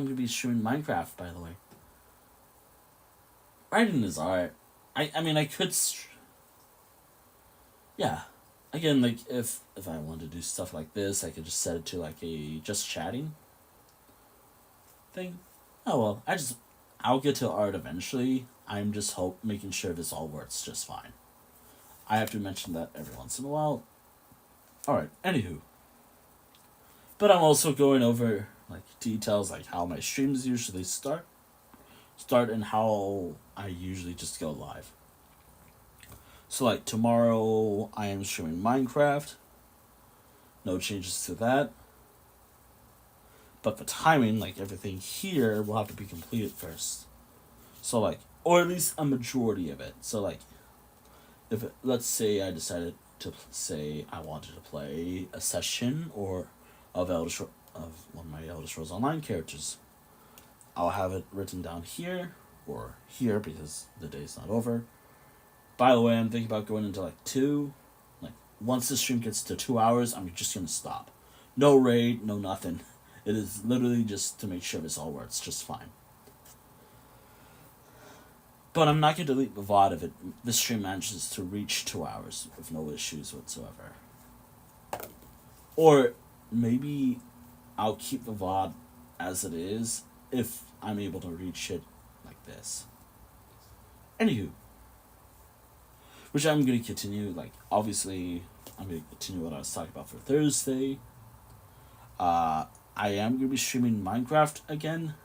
Speaker 1: to be streaming Minecraft, by the way. Writing is alright. I mean, I could... Yeah. Again, like, if I wanted to do stuff like this, I could just set it to, like, a just chatting thing. Oh, well, I'll get to art eventually. I'm just making sure this all works just fine. I have to mention that every once in a while. Alright, anywho. But I'm also going over, like, details, like, how my streams usually start and how I usually just go live. So, like, tomorrow I am streaming Minecraft. No changes to that. But the timing, like, everything here will have to be completed first. So, like, or at least a majority of it. So, like, let's say I decided to say I wanted to play a session of one of my Elder Scrolls Online characters. I'll have it written down here, or here, because the day's not over. By the way, I'm thinking about going into, like, 2. Like, once the stream gets to 2 hours, I'm just going to stop. No raid, no nothing. It is literally just to make sure this all works just fine. But I'm not going to delete the VOD if the stream manages to reach 2 hours with no issues whatsoever. Or maybe I'll keep the VOD as it is if I'm able to reach it like this. Anywho. Which I'm going to continue, like, obviously, I'm going to continue what I was talking about for Thursday. I am going to be streaming Minecraft again,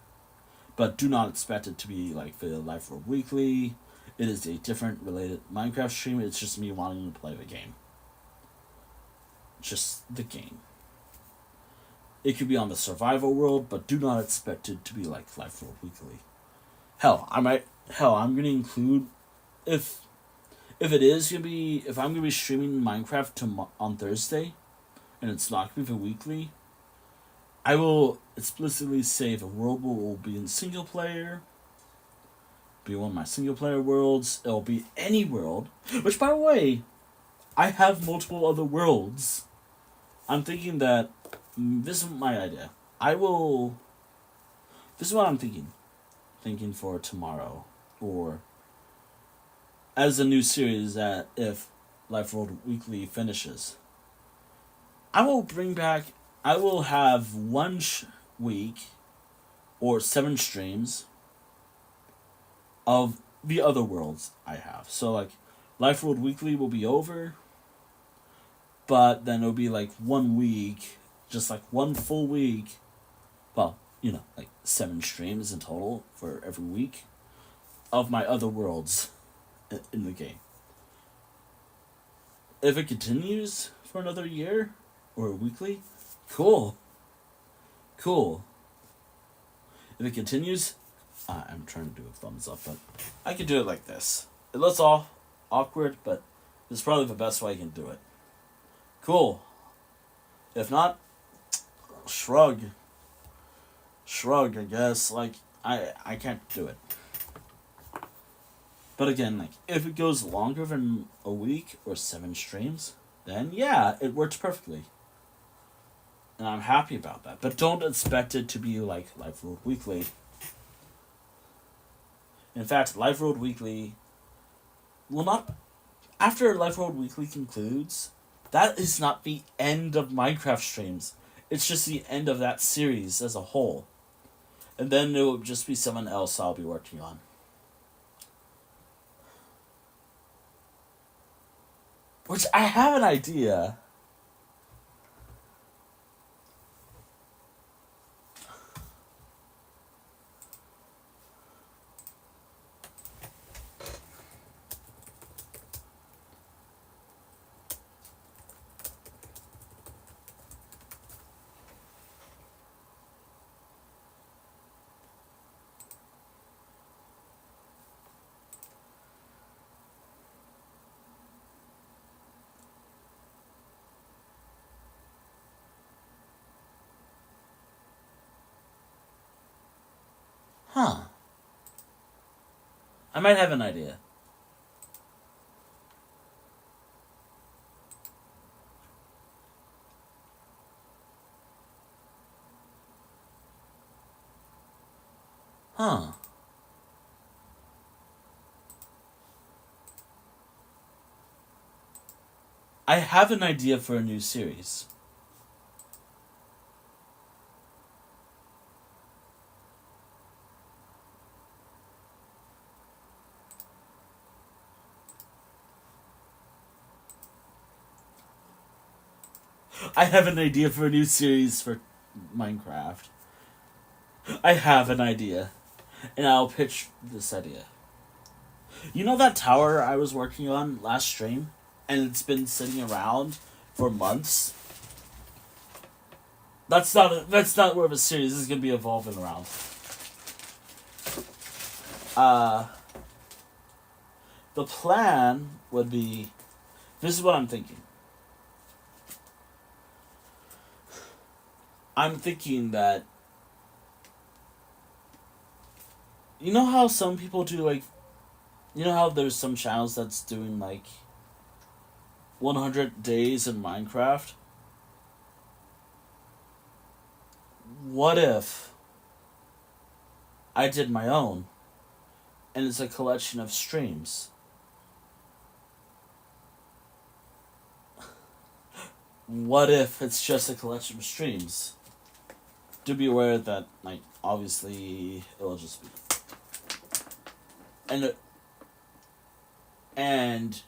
Speaker 1: but do not expect it to be, like, the Life World Weekly. It is a different related Minecraft stream. It's just me wanting to play the game. Just the game. It could be on the survival world, but do not expect it to be like Life World Weekly. I'm going to include, if I'm going to be streaming Minecraft on Thursday, and it's not going to be weekly, I will explicitly say the world will be in single player, be one of my single player worlds. It'll be any world, which, by the way, I have multiple other worlds. I'm thinking that, this is my idea. This is what I'm thinking for tomorrow, or as a new series that if Life World Weekly finishes, I will have 1 week or 7 streams of the other worlds I have. So like, Life World Weekly will be over, but then it'll be like 1 week, just like one full week. Well, like 7 streams in total for every week of my other worlds in the game. If it continues for another year or weekly, cool. Cool. If it continues, I'm trying to do a thumbs up, but I can do it like this. It looks all awkward, but it's probably the best way I can do it. Cool. If not, shrug. Shrug, I guess. Like, I can't do it. But again, like, if it goes longer than a week or 7 streams, then yeah, it works perfectly. And I'm happy about that. But don't expect it to be like Life World Weekly. In fact, Life World Weekly will not... After Life World Weekly concludes, that is not the end of Minecraft streams. It's just the end of that series as a whole. And then it will just be someone else I'll be working on. Which I have an idea. Huh. I might have an idea. Huh. I have an idea for a new series. I have an idea for a new series for Minecraft. I have an idea. And I'll pitch this idea. You know that tower I was working on last stream? And it's been sitting around for months? That's not where the series is gonna be evolving around. The plan would be... This is what I'm thinking. I'm thinking that... You know how some people do, like... You know how there's some channels that's doing, like... 100 days in Minecraft? What if... I did my own? And it's a collection of streams. What if it's just a collection of streams? Do be aware that, like, obviously, it'll just be... And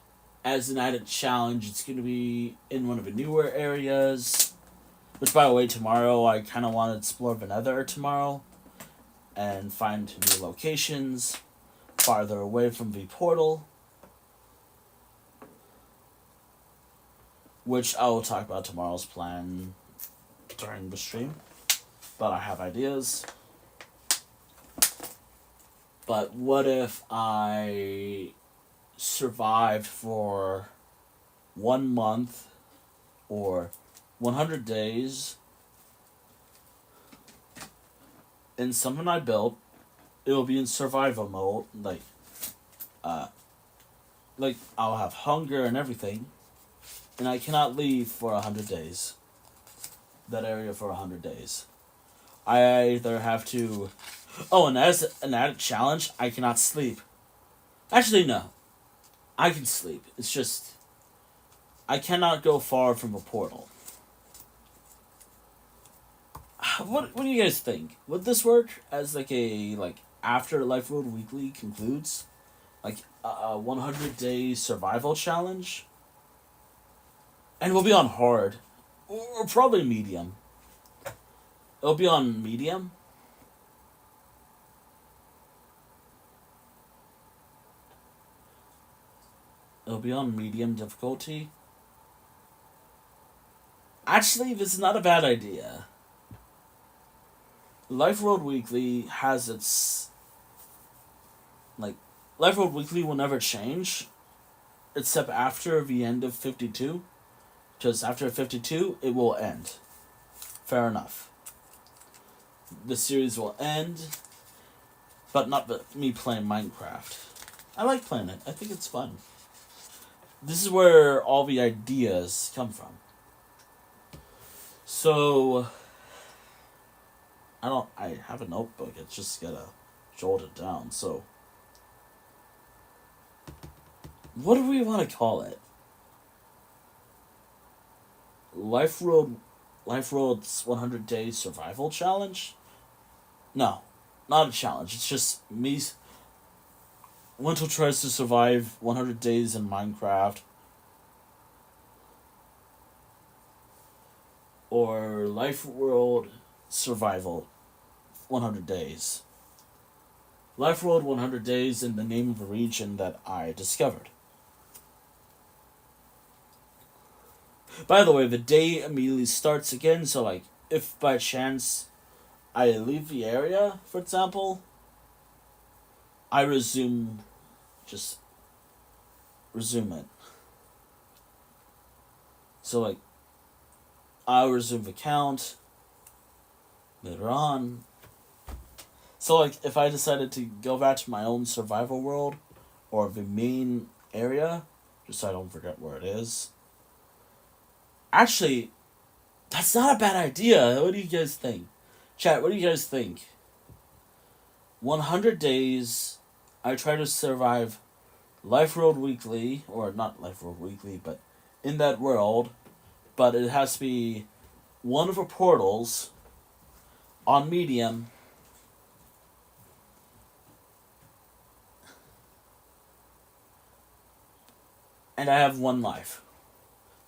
Speaker 1: as an added challenge, it's going to be in one of the newer areas. Which, by the way, tomorrow, I kind of want to explore the Nether tomorrow. And find new locations farther away from the portal. Which I will talk about tomorrow's plan during the stream. But I have ideas. But what if I survived for 1 month or 100 days in something I built? It will be in survival mode. Like I'll have hunger and everything. And I cannot leave for 100 days. That area for 100 days. I either have to... Oh, and as an added challenge, I cannot sleep. Actually, no. I can sleep. It's just... I cannot go far from a portal. What do you guys think? Would this work as like a... Like, after Life World Weekly concludes? like a 100-day survival challenge, and we'll be on hard, or probably medium. It'll be on medium. It'll be on medium difficulty. Actually, this is not a bad idea. Life World Weekly has its... Like, Life World Weekly will never change, except after the end of 52. Because after 52, it will end. Fair enough. The series will end, but not me playing Minecraft. I like playing it. I think it's fun. This is where all the ideas come from. So, I have a notebook. It's just gotta jot it down. So, what do we want to call it? Life World's 100 Day Survival Challenge? No, not a challenge. It's just me. Winter tries to survive 100 days in Minecraft. Or Life World Survival 100 Days. Life World 100 Days in the name of a region that I discovered. By the way, the day immediately starts again, so like, if by chance I leave the area, for example, I resume it. So like, I'll resume the count later on. So like, if I decided to go back to my own survival world, or the main area, just so I don't forget where it is. Actually, that's not a bad idea. What do you guys think? Chat, what do you guys think? 100 days, I try to survive Life World Weekly, or not Life World Weekly, but in that world, but it has to be one of the portals on medium. And I have one life.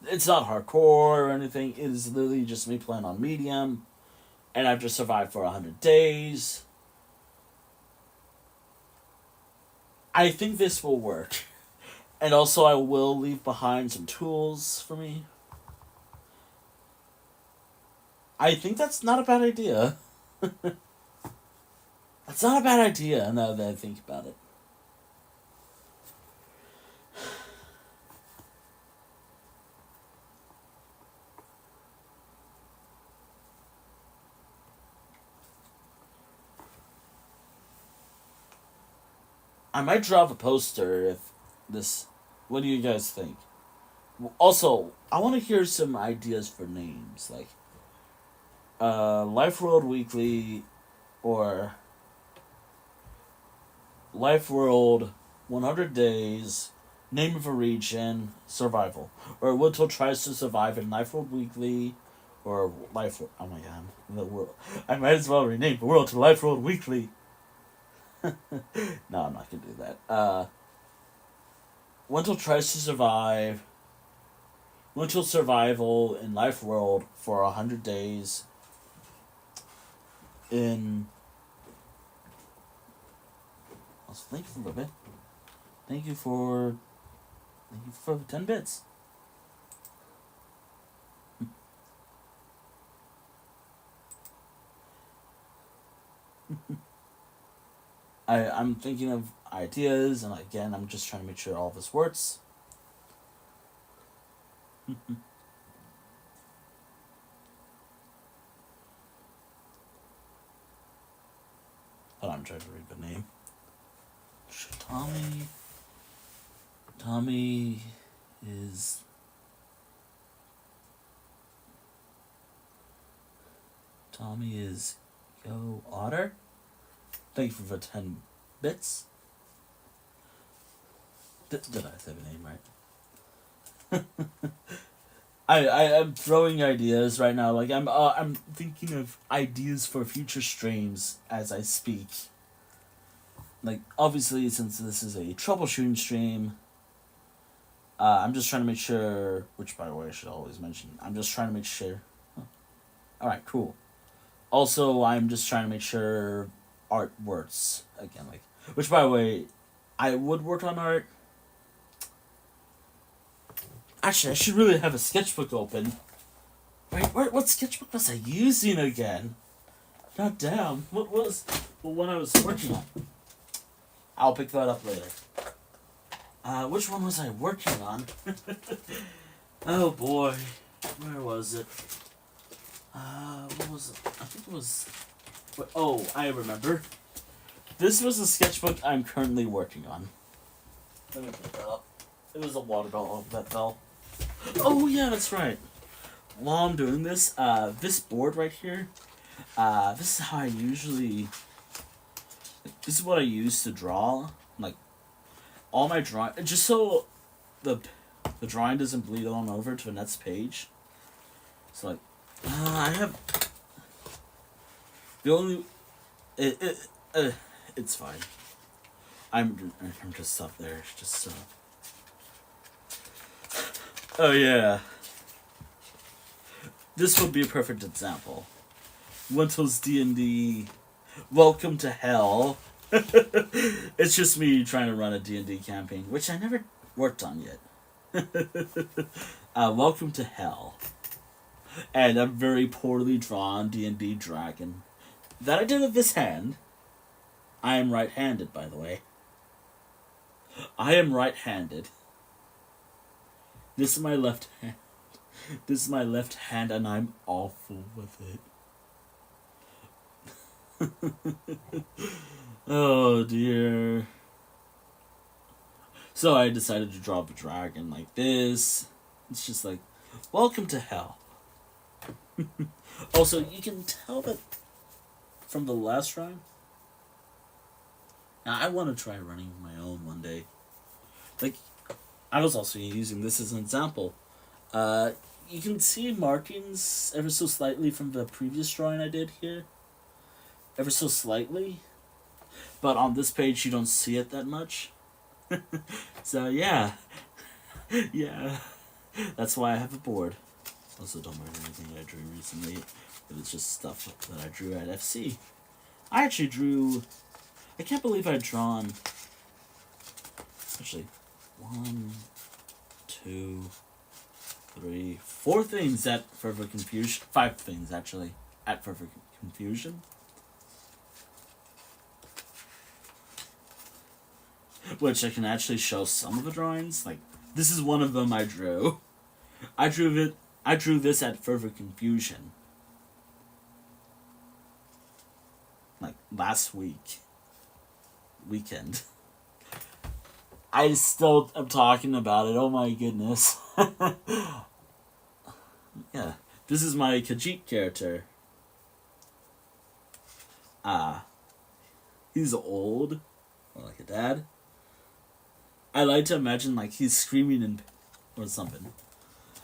Speaker 1: It's not hardcore or anything. It is literally just me playing on medium. And I've just survived for 100 days. I think this will work. And also I will leave behind some tools for me. I think that's not a bad idea. That's not a bad idea now that I think about it. I might drop a poster if this... What do you guys think? Also, I want to hear some ideas for names. Like, Life World Weekly or Life World 100 Days, name of a region, survival. Or Woodtoe tries to survive in Life World Weekly or Life World... Oh my god, the world. I might as well rename the world to Life World Weekly. No, I'm not gonna do that. Winter tries to survive. Winter survival in Life World for 100 days. Thank you for the bit. Thank you for the 10 bits. I'm thinking of ideas, and again, I'm just trying to make sure all this works. Hold on, I'm trying to read the name. Tommy is... Tommy is Go Otter. Thank you for the 10 bits. Did I say the name right? I'm throwing ideas right now. Like I'm thinking of ideas for future streams as I speak. like, obviously, since this is a troubleshooting stream, I'm just trying to make sure, which, by the way, I should always mention, I'm just trying to make sure. Huh. Alright, cool. Also, I'm just trying to make sure art works. Again, like, which, by the way, I would work on art. Actually, I should really have a sketchbook open. Wait, what sketchbook was I using again? God damn. What was the one I was working on? I'll pick that up later. Which one was I working on? Oh boy. Where was it? What was it? I think it was... Oh, I remember. This was a sketchbook I'm currently working on. Let me pick that up. It was a water bottle that fell. Oh yeah, that's right. While I'm doing this, this board right here, this is how I usually... This is what I use to draw, like, all my drawing, just so the drawing doesn't bleed on over to the next page. So, like, I have... The only... It's fine. I'm just up there, just so... Oh yeah. This would be a perfect example. Wintel's D&D... Welcome to hell. It's just me trying to run a D&D campaign, which I never worked on yet. Welcome to hell. And a very poorly drawn D&D dragon. That I did with this hand. I am right-handed, by the way. I am right-handed. This is my left hand. This is my left hand, and I'm awful with it. Oh dear. So I decided to draw the dragon like this. It's just like, welcome to hell. Also, you can tell that from the last drawing. Now, I want to try running my own one day. Like, I was also using this as an example. You can see markings ever so slightly from the previous drawing I did here. Ever so slightly. But on this page, you don't see it that much. So, yeah. Yeah. That's why I have a board. Also, don't mind anything that I drew recently. It was just stuff that I drew at FC. I actually drew... I can't believe I've drawn... Actually, 1, 2, 3, 4 things at Further Confusion. 5 things, actually, at Further Confusion. Which I can actually show some of the drawings. Like, this is one of them I drew. I drew this at Further Confusion. Like, last weekend. I still am talking about it. Oh my goodness. Yeah. This is my Khajiit character. He's old. Like a dad. I like to imagine like he's screaming or something.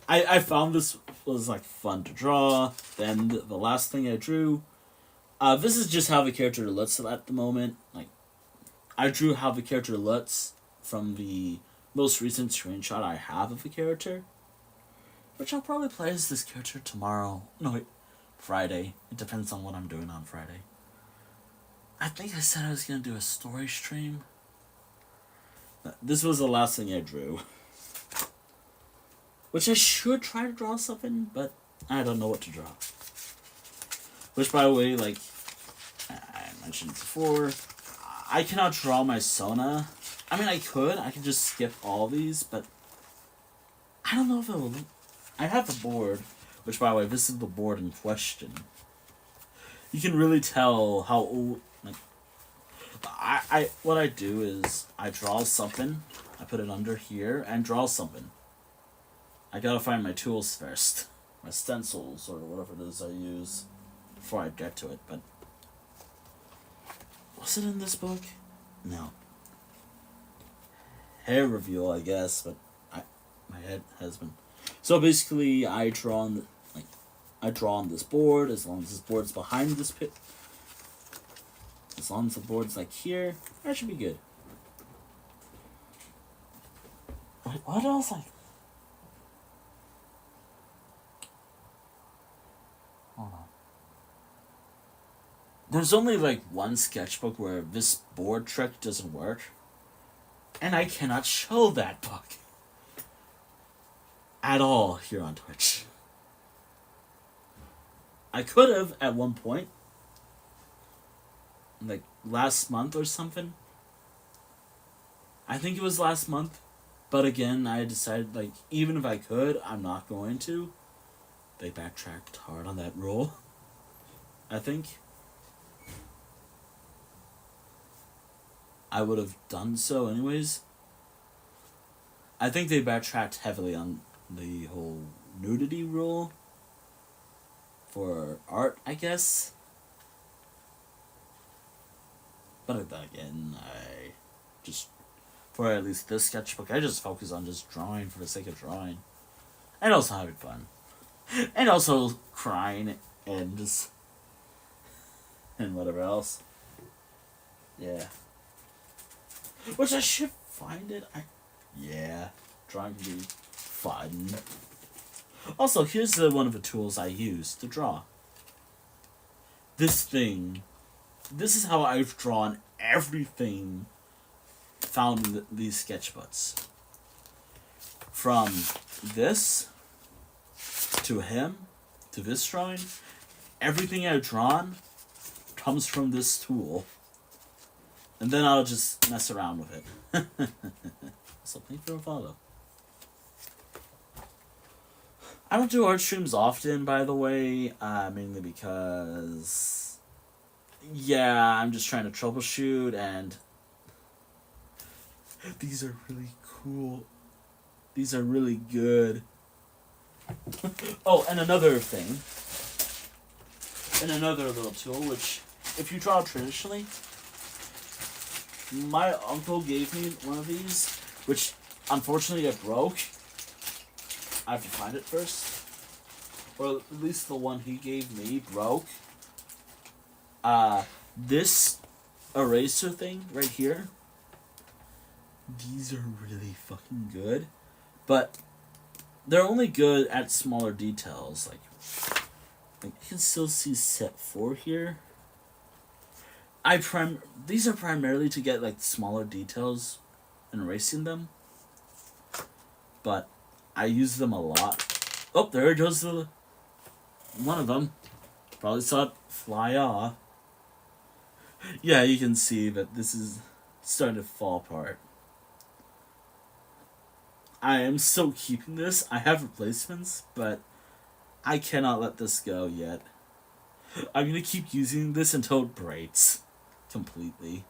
Speaker 1: I found this was like fun to draw. Then the last thing I drew. This is just how the character looks at the moment. Like, I drew how the character looks from the most recent screenshot I have of the character. Which I'll probably play as this character tomorrow. No, wait. Friday. It depends on what I'm doing on Friday. I think I said I was going to do a story stream. This was the last thing I drew. Which I should try to draw something, but I don't know what to draw. Which, by the way, like I mentioned before, I cannot draw my Sona. I mean, I could just skip all these, but I don't know if it will. I have the board, which, by the way, this is the board in question. You can really tell how old, like, what I do is, I draw something, I put it under here, and draw something. I gotta find my tools first. My stencils, or whatever it is I use, before I get to it, but... Was it in this book? No. Hair reveal, I guess, but my head has been... So basically, I draw on this board, as long as this board's behind this pit. As long as the board's like here, that should be good. Wait, what else? Hold on. There's only like one sketchbook where this board trick doesn't work. And I cannot show that book at all here on Twitch. I could have at one point, like last month or something. I think it was last month. But again, I decided, like, even if I could, I'm not going to. They backtracked hard on that rule, I think. I would have done so anyways. I think they backtracked heavily on the whole nudity rule for art, I guess. But then again, I just, for at least this sketchbook, I just focus on just drawing for the sake of drawing. And also having fun. And also crying and just, and whatever else. Yeah. Which I should find it. Yeah. Drawing can be fun. Also, here's one of the tools I use to draw. This thing. This is how I've drawn everything found in these sketchbooks. From this, to him, to this drawing, everything I've drawn comes from this tool. And then I'll just mess around with it. So thank you for a follow. I don't do art streams often, by the way, mainly because, yeah, I'm just trying to troubleshoot, and these are really cool. These are really good. Oh, and another thing, and another little tool, which, if you draw traditionally, my uncle gave me one of these, which unfortunately it broke. I have to find it first. Or at least the one he gave me broke. This eraser thing right here, these are really fucking good. But they're only good at smaller details. Like you can still see set 4 here. These are primarily to get like smaller details and erasing them. But I use them a lot. Oh, there goes the one of them. Probably saw it fly off. Yeah, you can see that this is starting to fall apart. I am still keeping this. I have replacements, but I cannot let this go yet. I'm gonna keep using this until it breaks completely.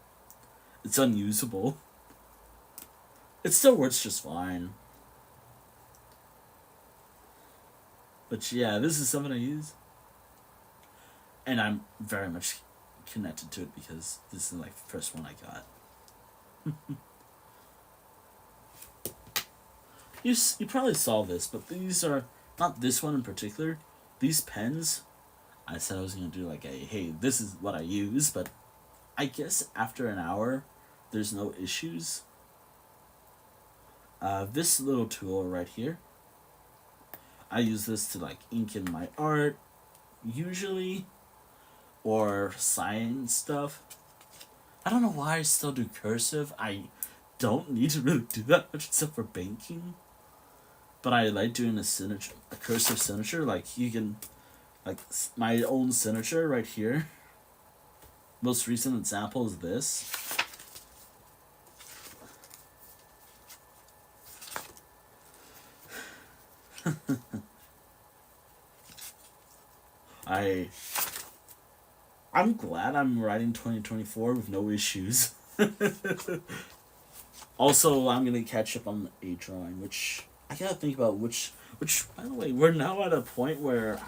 Speaker 1: It's unusable. It still works just fine. But yeah, this is something I use. And I'm very much connected to it because this is like the first one I got. You probably saw this, but these are, not this one in particular, these pens, I said I was going to do like a, hey, this is what I use, but I guess after an hour, there's no issues. This little tool right here, I use this to like ink in my art, usually, or sign stuff. I don't know why I still do cursive. I don't need to really do that much except for banking. But I like doing a cursive signature. Like you can, like my own signature right here. Most recent example is this. I'm glad I'm writing 2024 with no issues. Also, I'm gonna catch up on a drawing, which I gotta think about which, by the way, we're now at a point where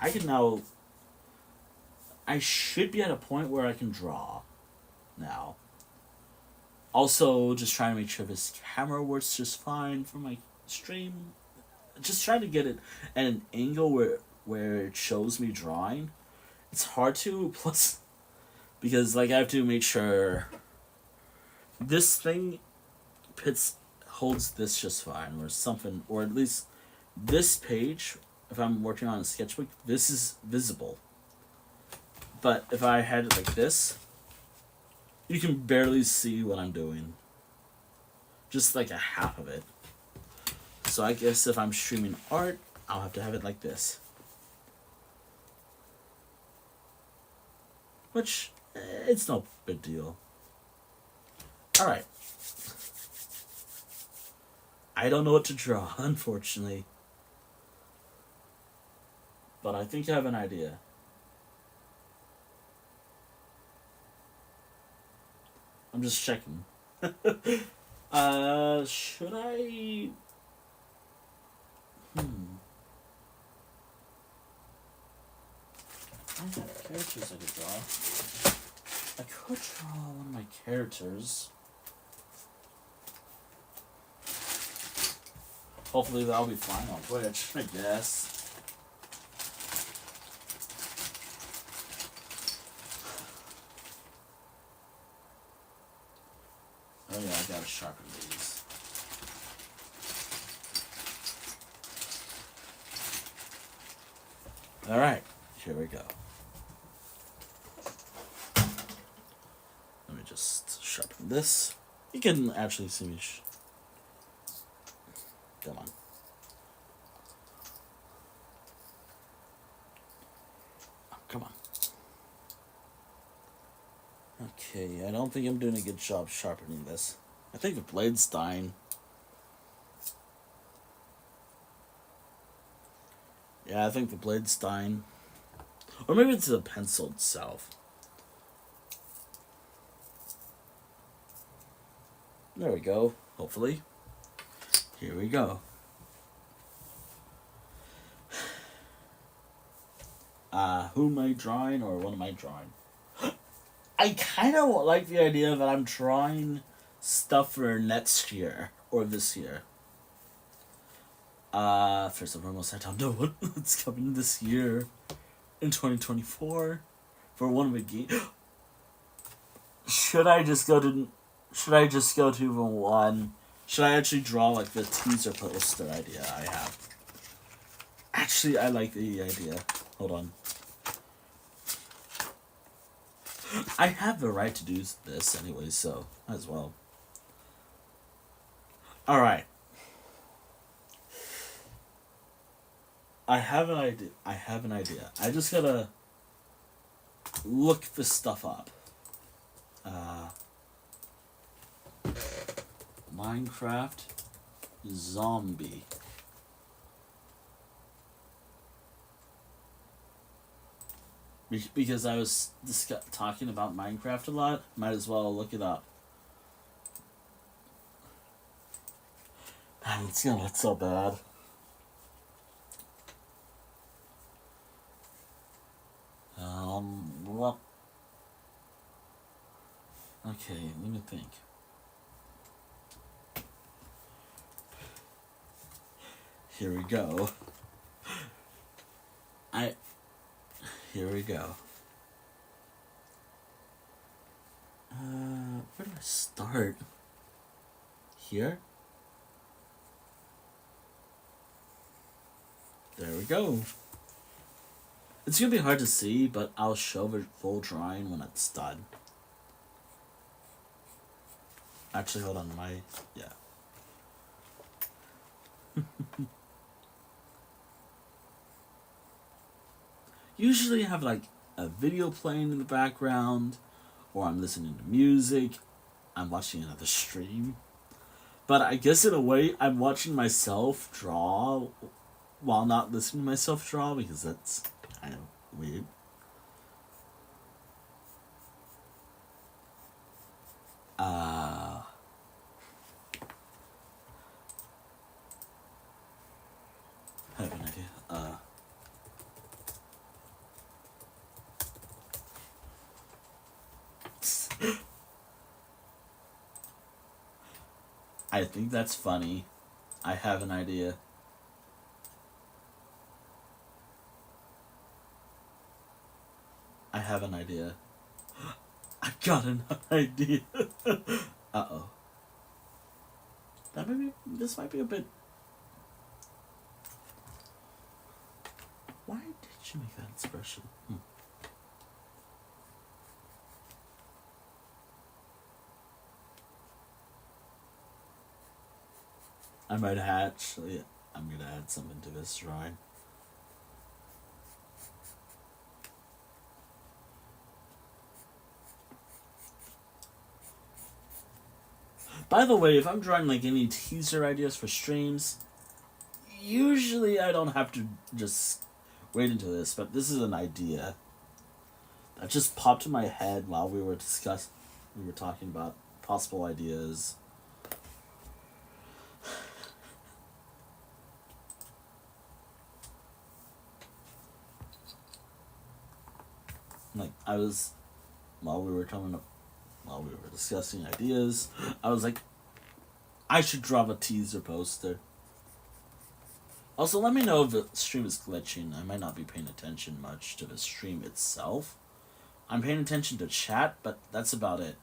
Speaker 1: I should be at a point where I can draw now. Also, just trying to make sure this camera works just fine for my stream. Just trying to get it at an angle where it shows me drawing. It's hard to, plus, Because, like, I have to make sure this thing holds this just fine, or something, or at least this page, if I'm working on a sketchbook, this is visible. But if I had it like this, you can barely see what I'm doing. Just like a half of it. So I guess if I'm streaming art, I'll have to have it like this. Which, it's no big deal. Alright. I don't know what to draw, unfortunately. But I think I have an idea. I'm just checking. Should I... I have characters I could draw. I could draw one of my characters. Hopefully that'll be fine on Twitch, I guess. Oh yeah, I gotta sharpen these. Alright, here we go. Let me just sharpen this. You can actually see me. Come on. Oh, come on. Okay, I don't think I'm doing a good job sharpening this. I think the blade's dying. Yeah, I think the blade's dying. Or maybe it's the pencil itself. There we go, hopefully. Here we go. Who am I drawing, or what am I drawing? I kind of like the idea that I'm drawing stuff for next year, or this year. First and foremost, I don't know what's coming this year, in 2024, for one of the games. Should I just go to the one? Should I actually draw like the teaser poster idea I have? Actually, I like the idea. Hold on. I have the right to do this anyway, so might as well. Alright. I have an idea. I just gotta look this stuff up. Minecraft zombie. Because I was talking about Minecraft a lot, might as well look it up. Man, it's gonna look so bad. Well, okay, let me think. Here we go. Here we go. Where do I start? Here? There we go. It's gonna be hard to see, but I'll show the full drawing when it's done. Actually, hold on, yeah. Usually I have like a video playing in the background, or I'm listening to music, I'm watching another stream. But I guess in a way I'm watching myself draw while not listening to myself draw, because that's kind of weird. I have an idea. I think that's funny. I have an idea. I have an idea. got an idea. Uh-oh. This might be a bit... Why did you make that expression? I might actually... I'm gonna add something to this drawing. By the way, if I'm drawing like any teaser ideas for streams, usually I don't have to just wait into this, but this is an idea that just popped in my head while we were talking about possible ideas. Like while we were discussing ideas, I was like, I should draw a teaser poster. Also, let me know if the stream is glitching. I might not be paying attention much to the stream itself. I'm paying attention to chat, but that's about it.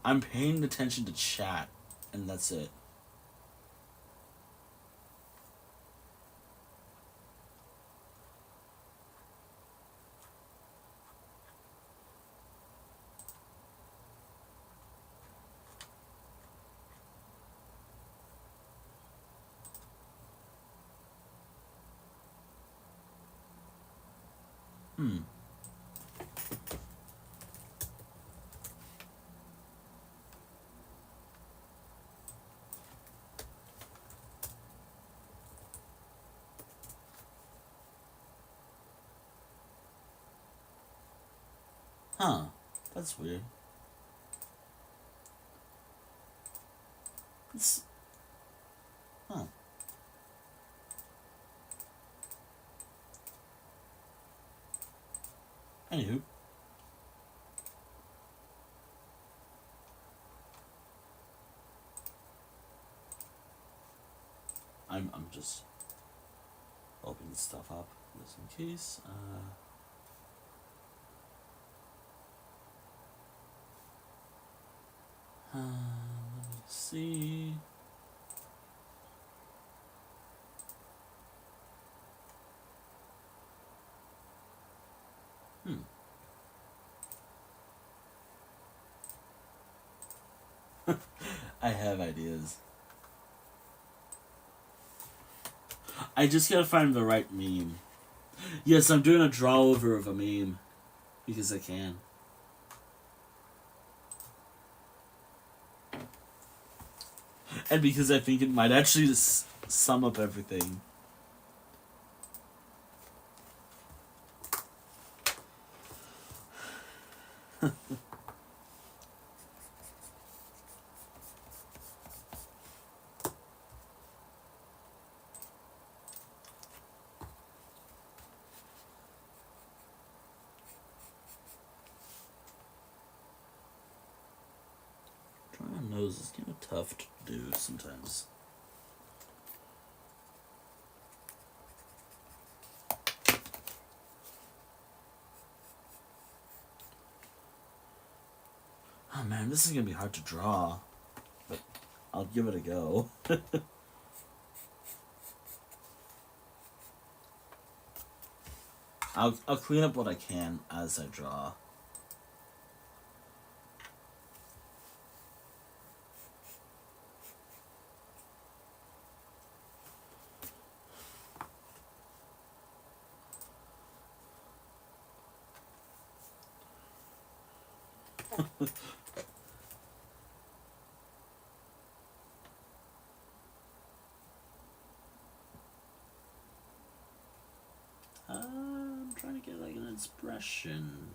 Speaker 1: I'm paying attention to chat, and that's it. Huh. That's weird. Huh. Anywho. I'm just opening stuff up just in case. Let me see. I have ideas. I just gotta find the right meme. Yes, I'm doing a draw over of a meme. Because I can. And because I think it might actually just sum up everything. Drawing a nose is kind of tough to do sometimes. Oh man, this is gonna be hard to draw, but I'll give it a go. I'll clean up what I can as I draw. I'm trying to get like an expression.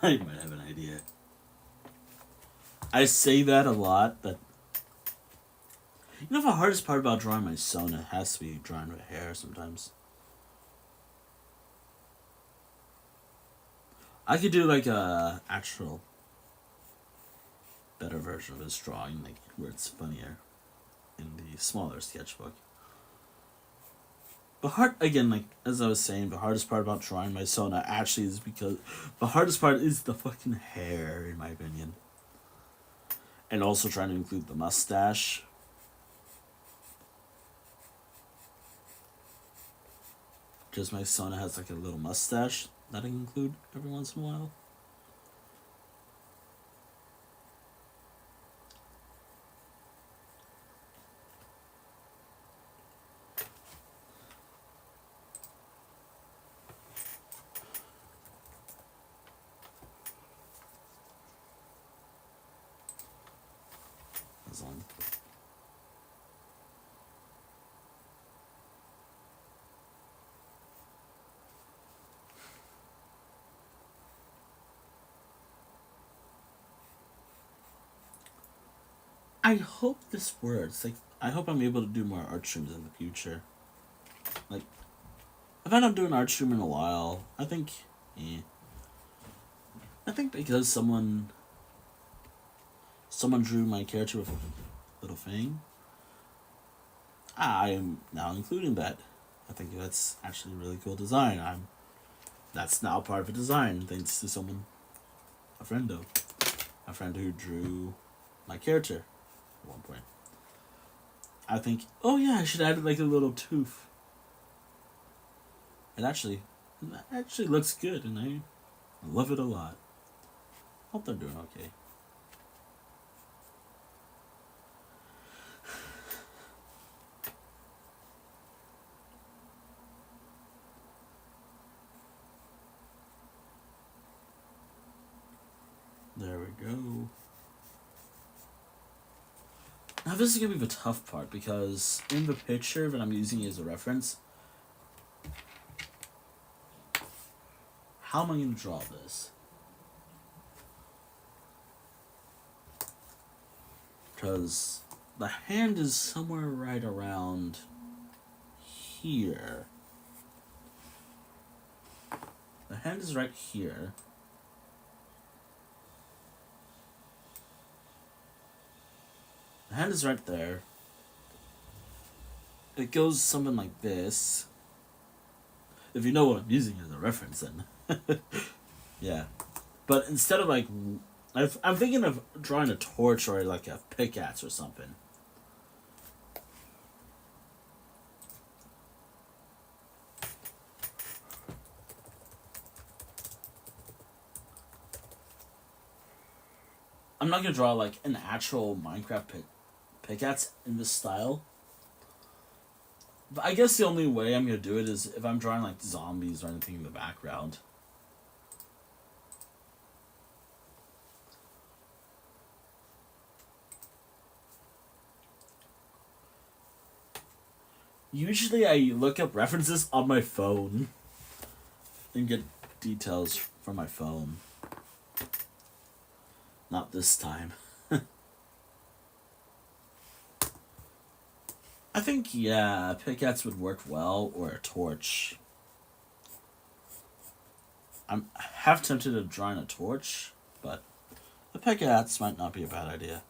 Speaker 1: I might have an idea. I say that a lot, but You know, the hardest part about drawing my Sona has to be drawing her hair sometimes. I could do like a actual better version of this drawing, like where it's funnier in the smaller sketchbook. The hard again, like as I was saying, the hardest part about drawing my Sona actually is because the hardest part is the fucking hair, in my opinion. And also trying to include the mustache. Because my Sona has like a little mustache that I include every once in a while. As long. I hope this works. Like, I hope I'm able to do more art streams in the future. Like, I've not doing art stream in a while. I think, I think because someone drew my character with a little thing, I am now including that. I think that's actually a really cool design. That's now part of a design thanks to a friend who drew my character at one point. I think, oh yeah, I should add like a little tooth. It actually looks good, and I love it a lot. Hope they're doing okay. There we go. Now this is gonna be the tough part because in the picture that I'm using as a reference, how am I gonna draw this? Because the hand is somewhere right around here. The hand is right here. The hand is right there. It goes something like this. If you know what I'm using as a reference, then. Yeah. But instead of like... I'm thinking of drawing a torch or like a pickaxe or something. I'm not gonna draw like an actual Minecraft pickaxe in this style. But I guess the only way I'm gonna do it is if I'm drawing like zombies or anything in the background. Usually I look up references on my phone and get details from my phone. Not this time. I think, yeah, a pickaxe would work well, or a torch. I'm half tempted to draw in a torch, but a pickaxe might not be a bad idea.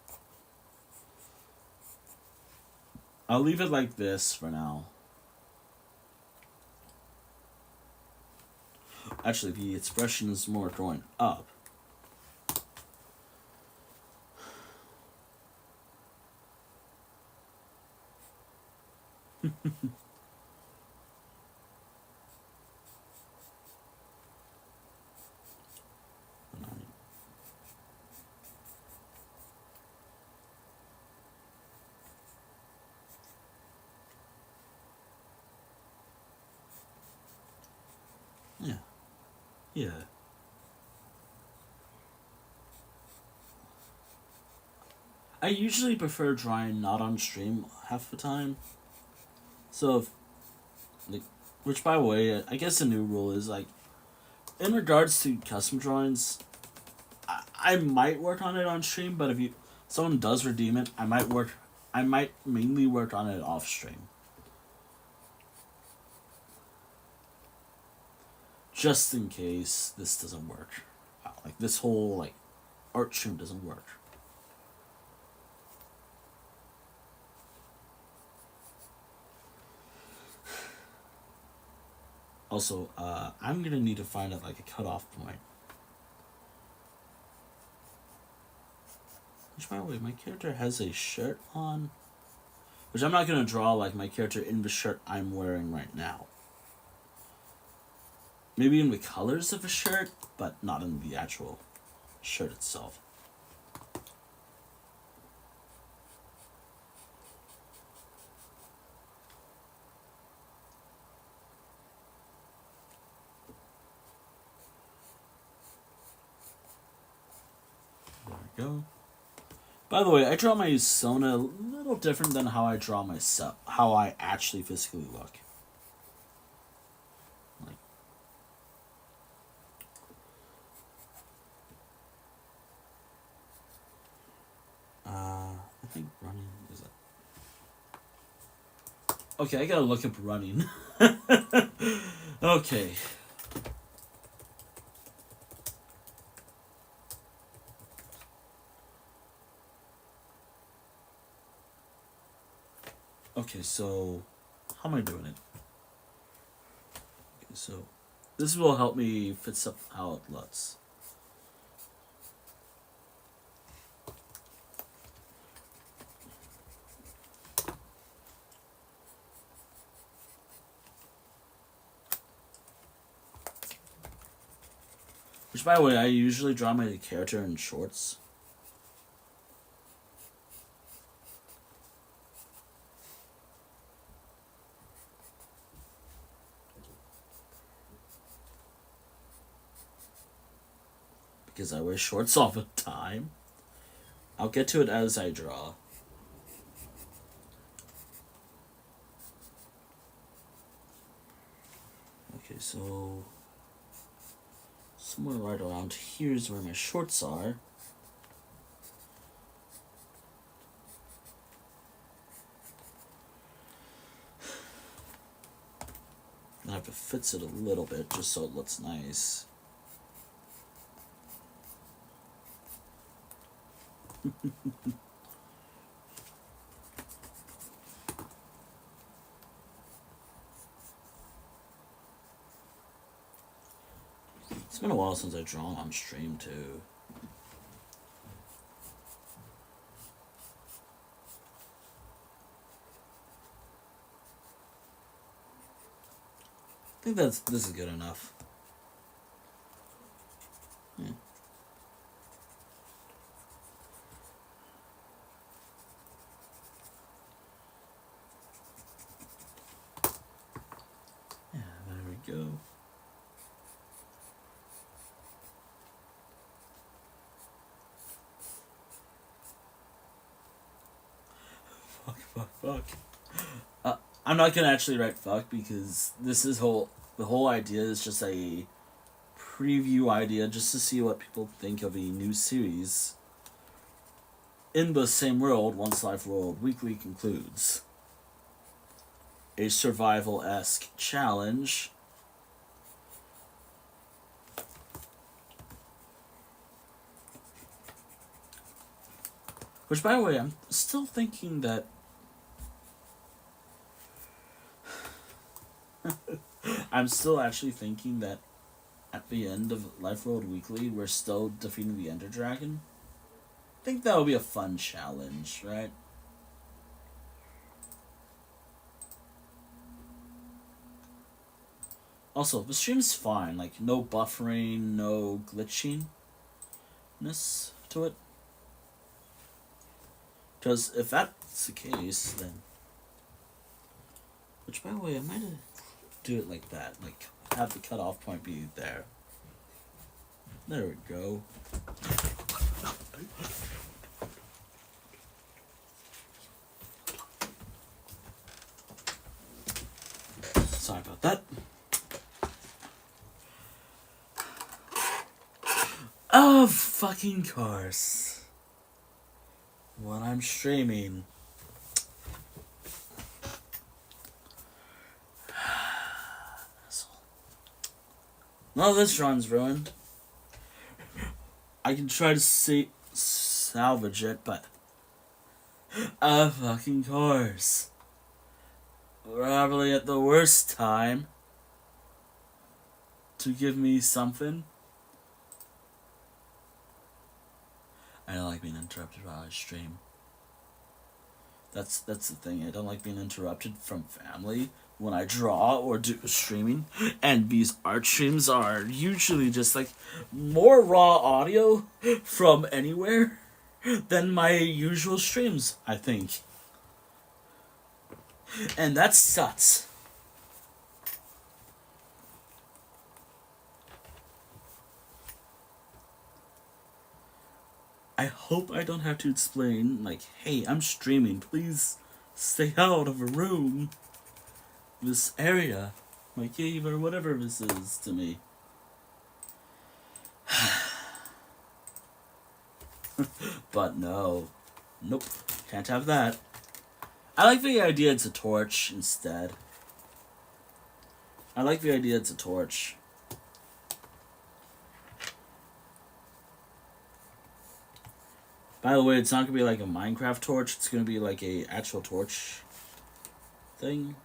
Speaker 1: I'll leave it like this for now. Actually, the expression is more going up. Yeah. Yeah. I usually prefer drawing not on stream half the time. So, if, like, which by the way, I guess the new rule is like, in regards to custom drawings, I might work on it on stream, but if someone does redeem it, I I might mainly work on it off stream. Just in case this doesn't work. Like this whole like art stream doesn't work. Also, I'm gonna need to find out like a cutoff point. Which, by the way, my character has a shirt on. Which I'm not gonna draw like my character in the shirt I'm wearing right now. Maybe in the colors of a shirt, but not in the actual shirt itself. There we go. By the way, I draw my Sona a little different than how I draw myself, how I actually physically look. Like, I think running is it. Okay, I gotta look up running. Okay. Okay, so how am I doing it? Okay, so this will help me fix up how it looks. Which, by the way, I usually draw my character in shorts. Because I wear shorts all the time. I'll get to it as I draw. Okay, so somewhere right around here is where my shorts are. I have to fix it a little bit just so it looks nice. It's been a while since I've drawn on stream too. I think this is good enough. Yeah. Yeah, there we go. Fuck. I'm not gonna actually write fuck because this is the whole idea is just a preview idea just to see what people think of a new series in the same world once Life World Weekly concludes. A survival-esque challenge. Which, by the way, I'm still thinking that I'm still actually thinking that at the end of Life World Weekly, we're still defeating the Ender Dragon. I think that would be a fun challenge, right? Also, the stream's fine. Like, no buffering, no glitchiness to it. Because if that's the case, then... Which, by the way, I might do it like that. Like, have the cutoff point be there. There we go. Sorry about that. Of fucking course. When I'm streaming, None of this run's ruined. I can try to salvage it, but of fucking course. Probably at the worst time to give me something. I don't like being interrupted while I stream. That's the thing. I don't like being interrupted from family when I draw or do streaming. And these art streams are usually just like more raw audio from anywhere than my usual streams, I think. And that sucks. I hope I don't have to explain, like, hey, I'm streaming, please stay out of a room. This area, my cave, or whatever this is to me. But no. Nope. Can't have that. I like the idea it's a torch instead. I like the idea it's a torch. By the way, it's not gonna be like a Minecraft torch. It's gonna be like a actual torch thing.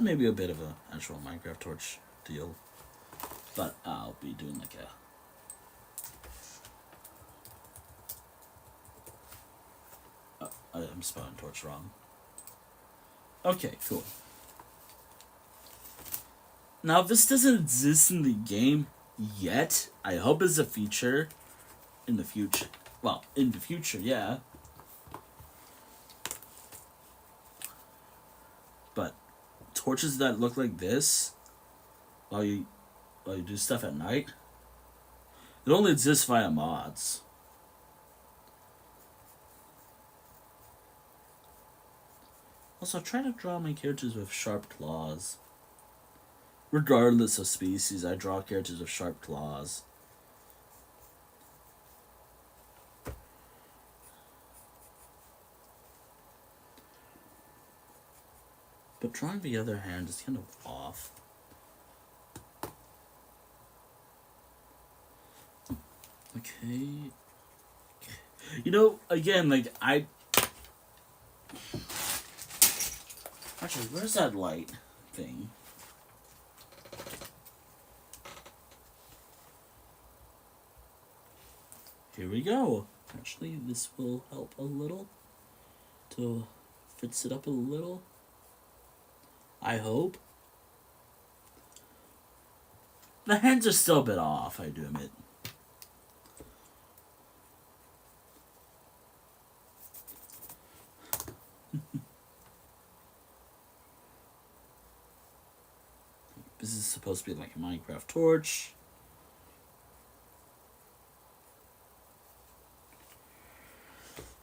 Speaker 1: Maybe a bit of a actual Minecraft torch deal. But I'll be doing like a... I'm spelling torch wrong. Okay, cool. Now, this doesn't exist in the game yet. I hope it's a feature in the future. Well, in the future, yeah. But torches that look like this while you do stuff at night, it only exists via mods. Also, try to draw my characters with sharp claws. Regardless of species, I draw characters with sharp claws. But drawing the other hand is kind of off. Okay. You know, again, like, Actually, where's that light thing? Here we go. Actually, this will help a little to fix it up a little. I hope. The hands are still a bit off, I do admit. This is supposed to be like a Minecraft torch.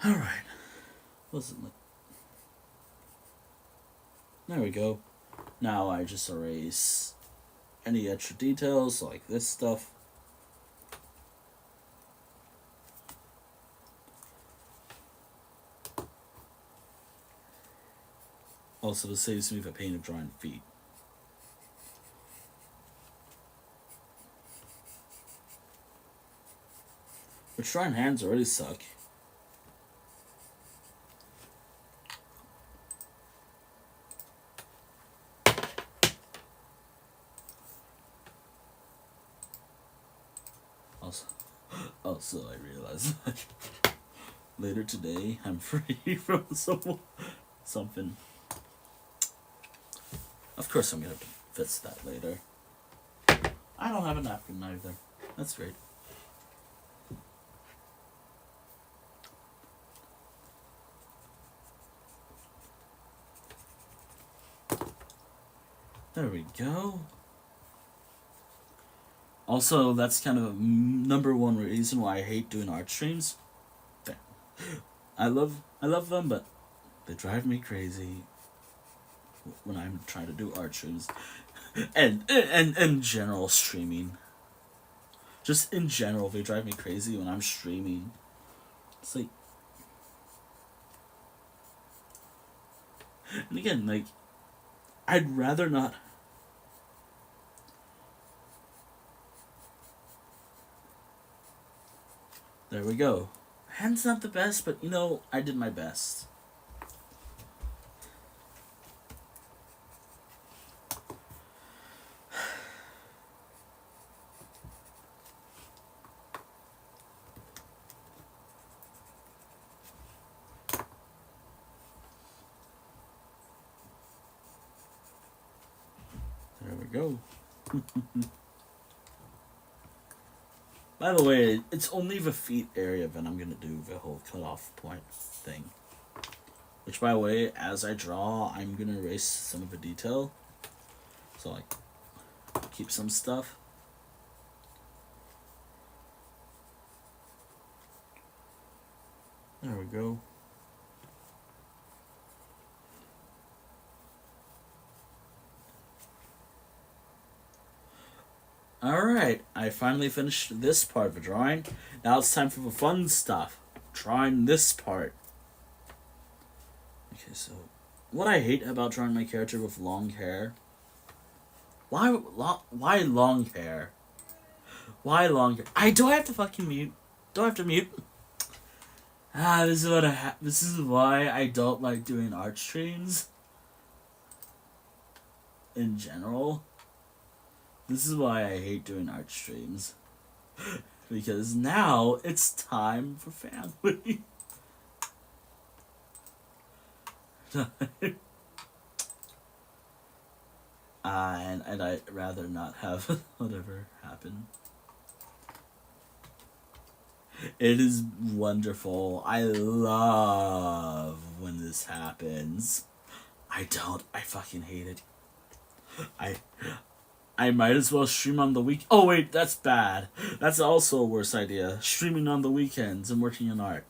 Speaker 1: Alright. Wasn't like... There we go. Now I just erase any extra details like this stuff. Also, this saves me the pain of drawing feet. But drawing hands already suck. Also, I realize that later today I'm free from something. Of course, I'm gonna have to fix that later. I don't have a napkin either. That's great. There we go. Also, that's kind of number one reason why I hate doing art streams. I love them, but they drive me crazy when I'm trying to do art streams, and in general streaming. Just in general, they drive me crazy when I'm streaming. It's like, and again, like, I'd rather not. There we go. Hand's not the best, but you know, I did my best. There we go. By the way, it's only the feet area that I'm gonna do the whole cutoff point thing. Which, by the way, as I draw, I'm gonna erase some of the detail. So, like, keep some stuff. There we go. Alright, I finally finished this part of the drawing. Now it's time for the fun stuff. Drawing this part. Okay, so what I hate about drawing my character with long hair. Why long hair? Why long hair? Do I have to fucking mute? Do I have to mute? This is why I don't like doing art streams. In general. This is why I hate doing art streams. Because now it's time for family. And I'd rather not have whatever happen. It is wonderful. I love when this happens. I fucking hate it. I might as well stream on the week. Oh wait, that's bad. That's also a worse idea. Streaming on the weekends and working on art.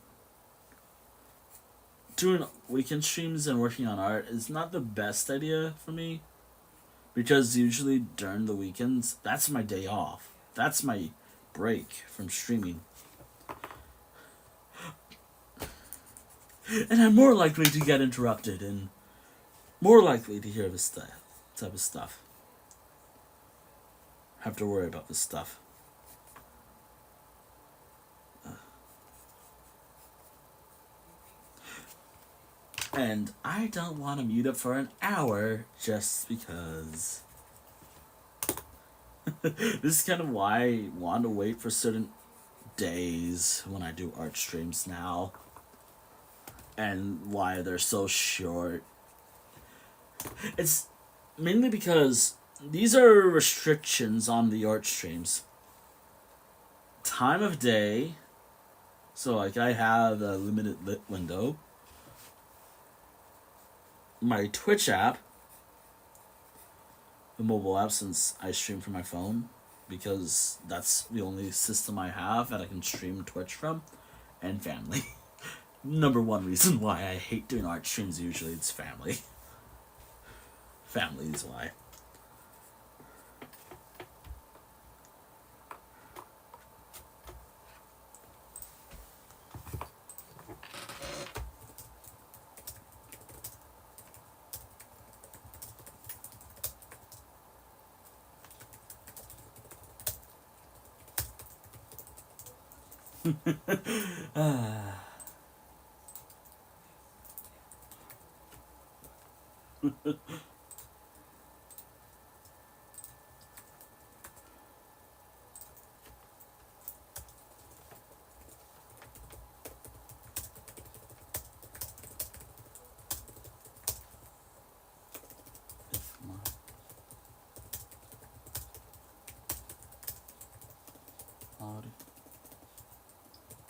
Speaker 1: Doing weekend streams and working on art is not the best idea for me. Because usually during the weekends, that's my day off. That's my break from streaming. And I'm more likely to get interrupted and more likely to hear this type of stuff. Have to worry about this stuff. And I don't want to mute up for an hour just because. This is kind of why I want to wait for certain days when I do art streams now. And why they're so short. It's mainly because these are restrictions on the art streams. Time of day. So, like, I have a limited lit window. My Twitch app. The mobile app, since I stream from my phone. Because that's the only system I have that I can stream Twitch from. And family. Number one reason why I hate doing art streams usually, it's family. Family is why.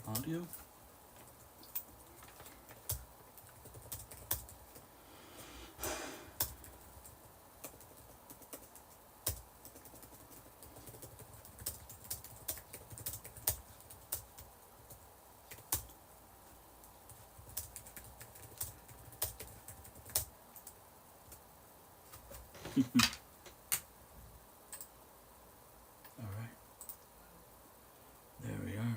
Speaker 1: Audio? Alright. There we are.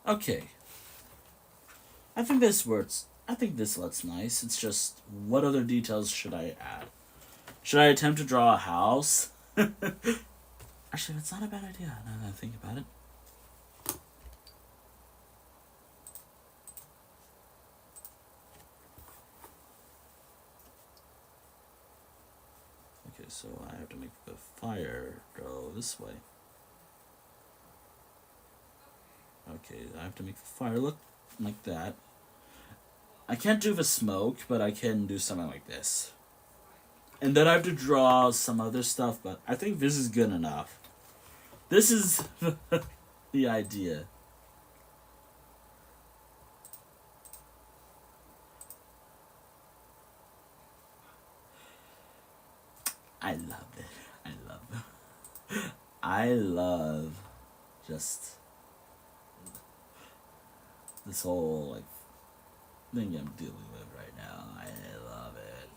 Speaker 1: Okay. I think this works. I think this looks nice. It's just, what other details should I add? Should I attempt to draw a house? Actually, that's not a bad idea now that I think about it. Okay, so I have to make the fire go this way. Okay, I have to make the fire look like that. I can't do the smoke, but I can do something like this. And then I have to draw some other stuff, but I think this is good enough. This is the idea. I love it. I love it. I love just this whole like thing I'm dealing with right now. I love it.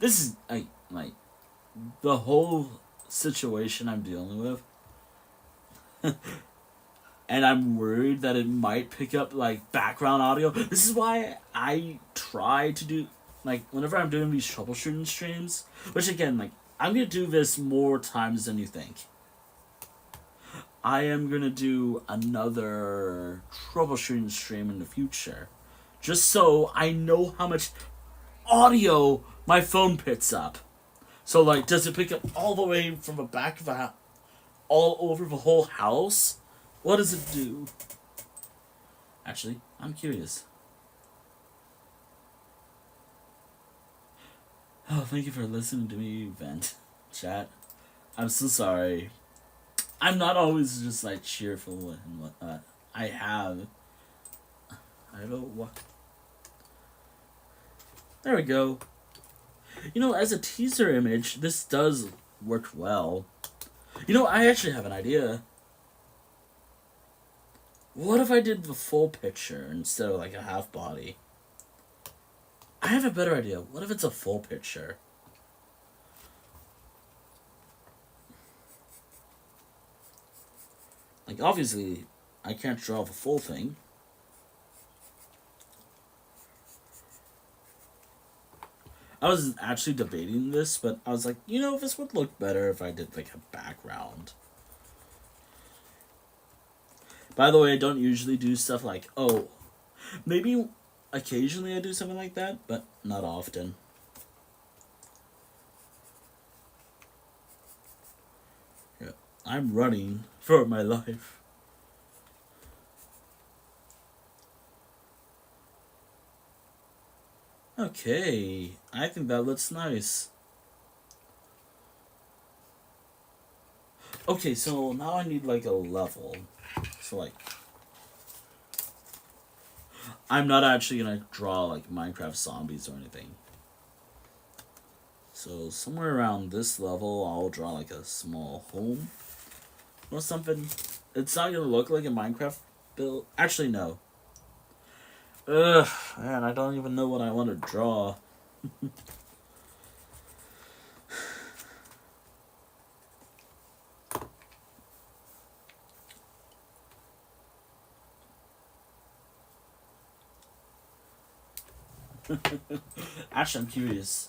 Speaker 1: This is like the whole situation I'm dealing with. And I'm worried that it might pick up like background audio. This is why I try to do like whenever I'm doing these troubleshooting streams, which again, like I'm gonna do this more times than you think. I am gonna do another troubleshooting stream in the future, just so I know how much audio my phone picks up. So like, does it pick up all the way from the back of the house, all over the whole house? What does it do? Actually, I'm curious. Oh, thank you for listening to me vent, chat. I'm so sorry. I'm not always just like cheerful and whatnot. I have a what? There we go. You know, as a teaser image, this does work well. You know, I actually have an idea. What if I did the full picture instead of like a half body? I have a better idea. What if it's a full picture? Like, obviously, I can't draw the full thing. I was actually debating this, but I was like, you know, this would look better if I did like a background. By the way, I don't usually do stuff like, oh, maybe occasionally I do something like that, but not often. Yeah, I'm running for my life. Okay, I think that looks nice. Okay, so now I need like a level. So like, I'm not actually gonna draw like Minecraft zombies or anything. So somewhere around this level, I'll draw like a small home or something. It's not gonna look like a Minecraft build. Actually, no. Ugh, man, I don't even know what I want to draw. Actually, I'm curious.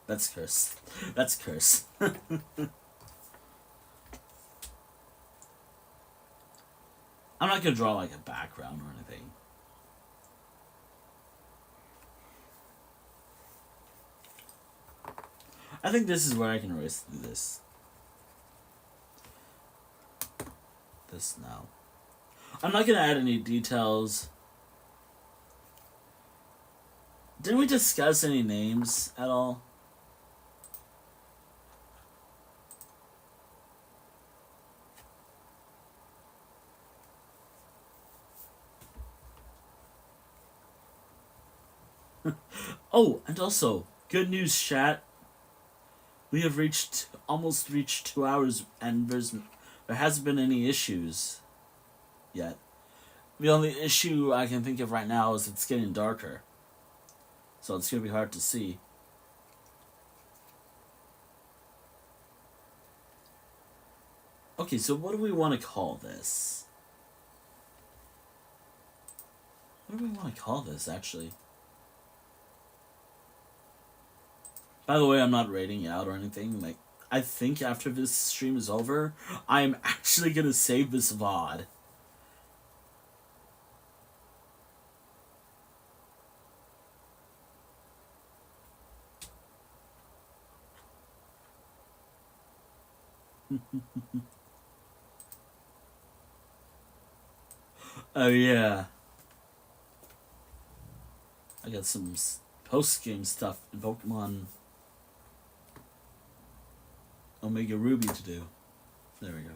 Speaker 1: That's curse. That's curse. I'm not gonna draw like a background or anything. I think this is where I can erase this. This now. I'm not gonna add any details. Didn't we discuss any names at all? Oh, and also, good news, chat. We have almost reached 2 hours, and there hasn't been any issues yet. The only issue I can think of right now is it's getting darker, so it's gonna be hard to see. Okay, so what do we want to call this? What do we want to call this, actually? By the way, I'm not rating it out or anything. Like, I think after this stream is over, I'm actually gonna save this VOD. Oh yeah. I got some post-game stuff in Pokemon Omega Ruby to do. There we go.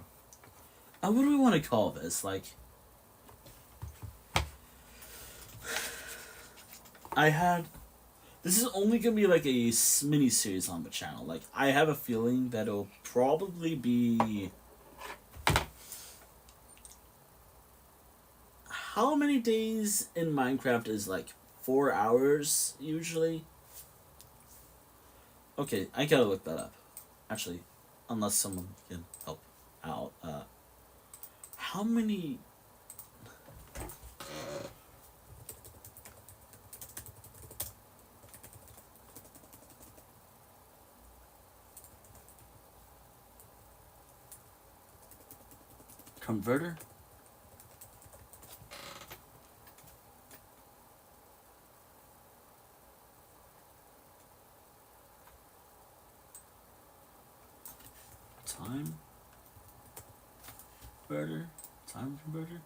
Speaker 1: What do we want to call this? Like, this is only gonna be like a mini series on the channel. Like, I have a feeling that it'll probably be. How many days in Minecraft is like 4 hours usually? Okay, I gotta look that up. Actually, unless someone can help out. How many? Converter? Time converter? Time converter?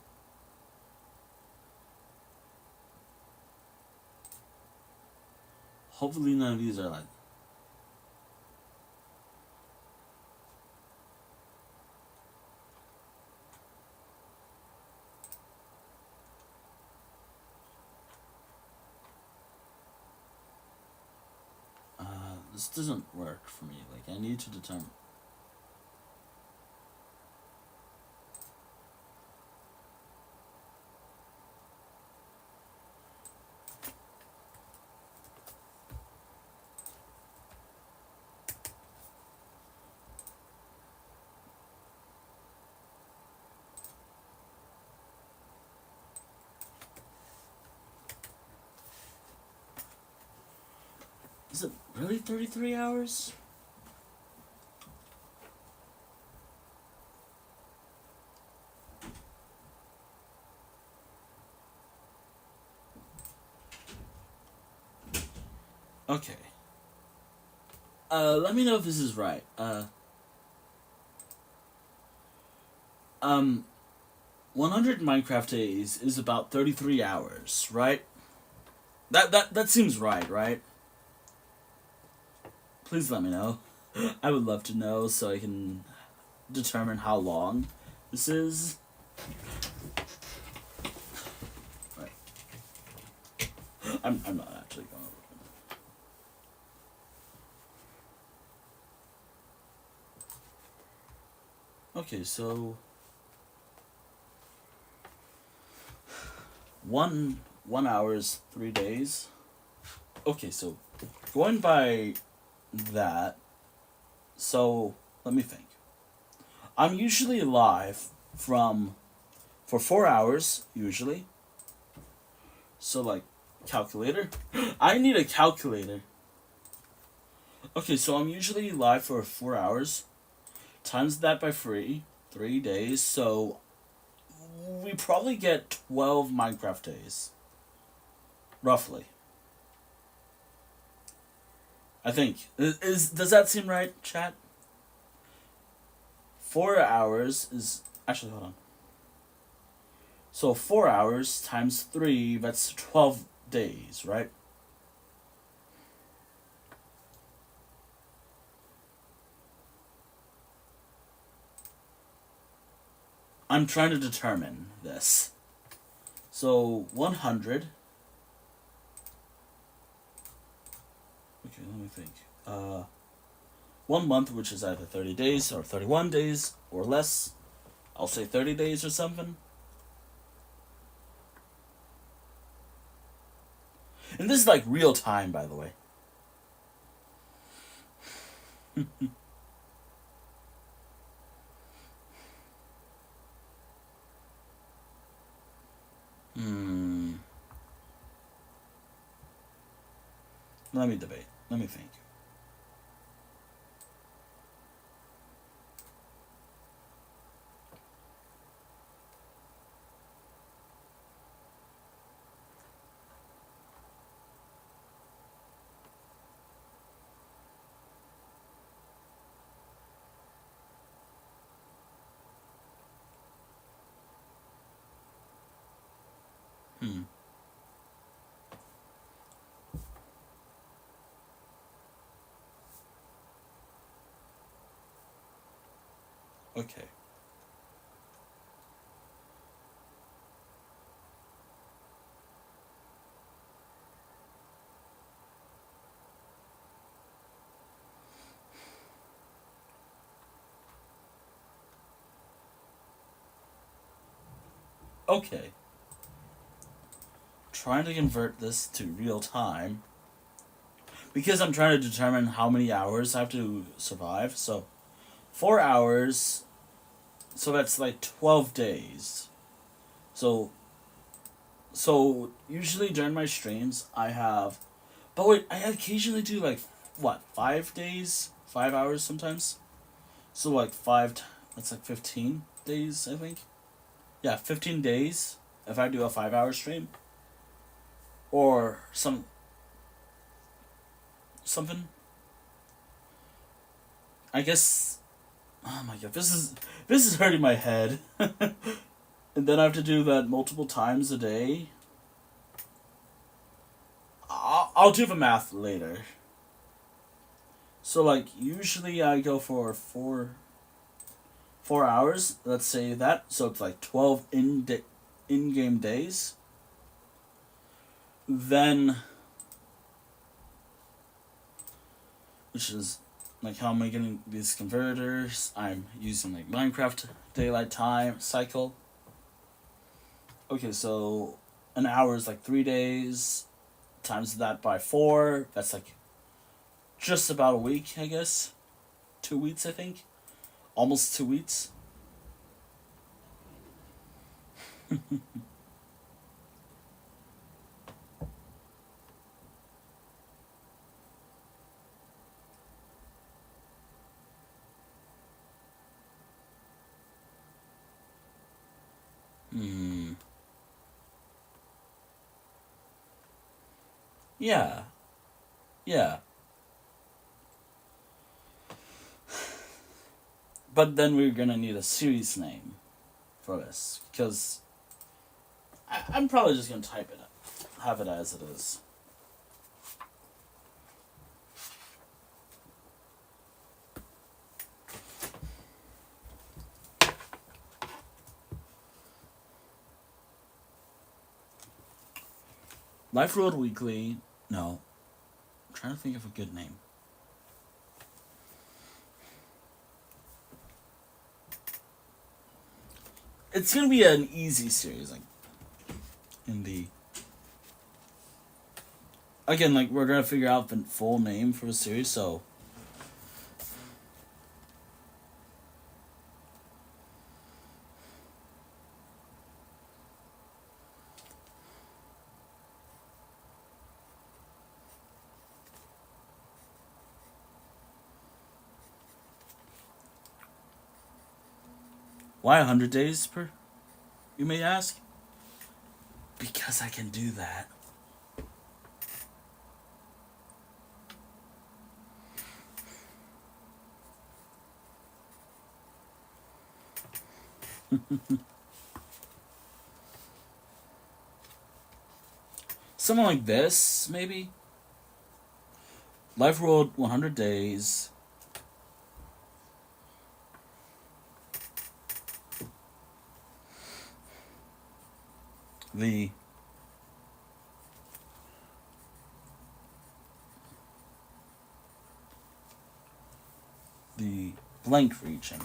Speaker 1: Hopefully none of these are like. This doesn't work for me. Like, I need to determine. Is it really 33 hours? Okay. Let me know if this is right. 100 Minecraft days is about 33 hours, right? That seems right? Please let me know. I would love to know so I can determine how long this is. Right. I'm not actually going over it. Okay, so 1 hour's 3 days. Okay, so going by that, so let me think. I'm usually live for 4 hours usually. So like, calculator. I need a calculator. Okay, so I'm usually live for 4 hours. Times that by 3 days. So we probably get 12 Minecraft days. Roughly. I think. Does that seem right, chat? 4 hours is... Actually, hold on. So 4 hours times 3, that's 12 days, right? I'm trying to determine this. So 100 let me think. 1 month, which is either 30 days or 31 days or less. I'll say 30 days or something. And this is like real time, by the way. Hmm. Let me debate. Let me think. Hmm. Okay. Okay. Trying to convert this to real time because I'm trying to determine how many hours I have to survive. So, 4 hours. So that's like 12 days. So, usually during my streams I have, but wait, I occasionally do like what 5 days, 5 hours sometimes. So like that's like 15 days I think. Yeah, 15 days if I do a 5 hour stream. Or something. I guess. Oh my god, this is hurting my head. And then I have to do that multiple times a day. I'll do the math later. So like usually I go for 4 hours. Let's say that. So it's like 12 in game days. Then, which is like how am I getting these converters? I'm using like Minecraft daylight time cycle. Okay, so an hour is like 3 days. Times that by 4. That's like just about a week, I guess. 2 weeks, I think. Almost 2 weeks. Hmm. Yeah. Yeah. But then we're gonna need a series name for this. Because I'm probably just gonna type it up. Have it as it is. Life Road Weekly. No. I'm trying to think of a good name. It's gonna be an easy series, like in the again, like we're gonna figure out the full name for the series, so why 100 days per? You may ask. Because I can do that. Something like this, maybe. Life Road 100 Days. The blank region.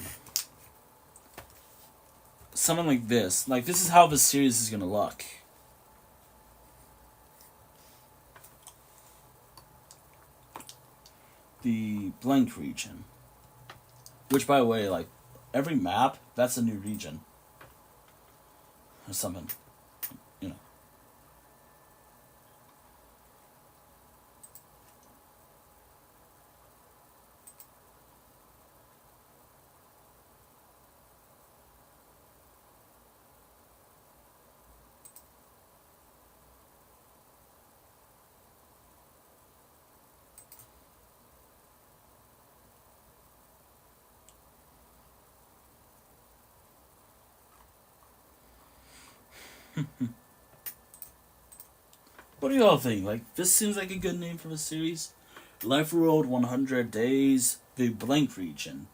Speaker 1: Something like this. Like, this is how the series is gonna look. The blank region. Which, by the way, like, every map, that's a new region. Or something. You know. What do y'all think? Like, this seems like a good name for the series. Life World 100 Days, the blank region.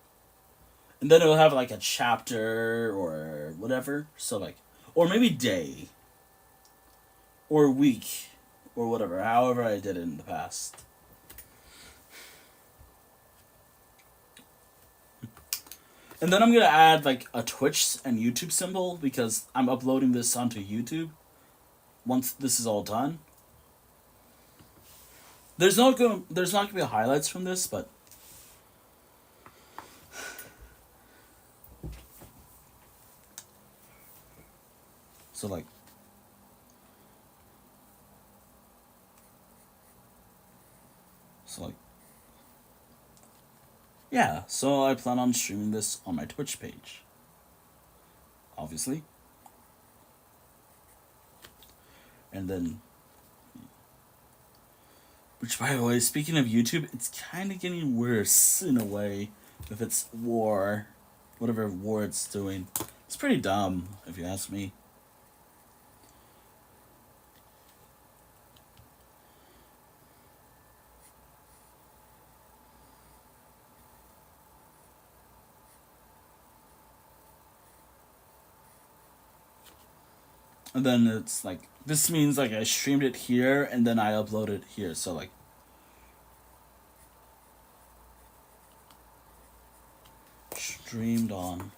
Speaker 1: And then it'll have, like, a chapter or whatever. So, like, or maybe day. Or week. Or whatever. However I did it in the past. And then I'm going to add, like, a Twitch and YouTube symbol. Because I'm uploading this onto YouTube. Once this is all done. There's not gonna be highlights from this, but so like yeah, so I plan on streaming this on my Twitch page. Obviously. And then, which, by the way, speaking of YouTube, it's kind of getting worse in a way with its war, whatever war it's doing. It's pretty dumb, if you ask me. And then it's like, this means like I streamed it here and then I uploaded it here. So like, streamed on.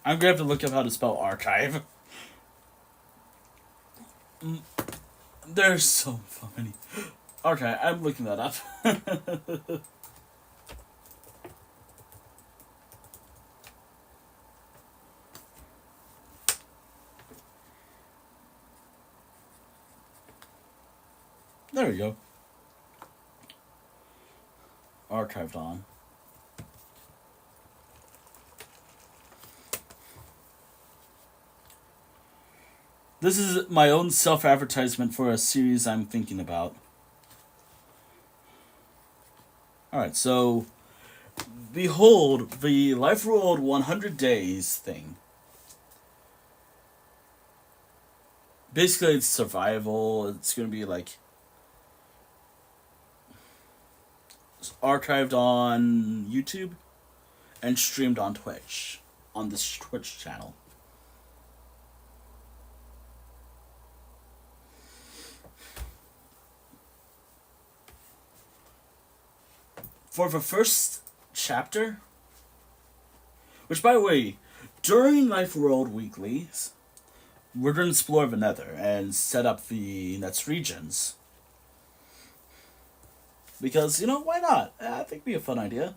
Speaker 1: I'm gonna have to look up how to spell archive. There's so many. Okay, I'm looking that up. There we go. Archived on. This is my own self-advertisement for a series I'm thinking about. Alright, so behold the Life World 100 Days thing. Basically, it's survival. It's going to be like archived on YouTube and streamed on Twitch, on this Twitch channel. For the first chapter, which, by the way, during Life World Weeklies, we're going to explore the Nether and set up the next regions. Because, you know, why not? I think it'd be a fun idea.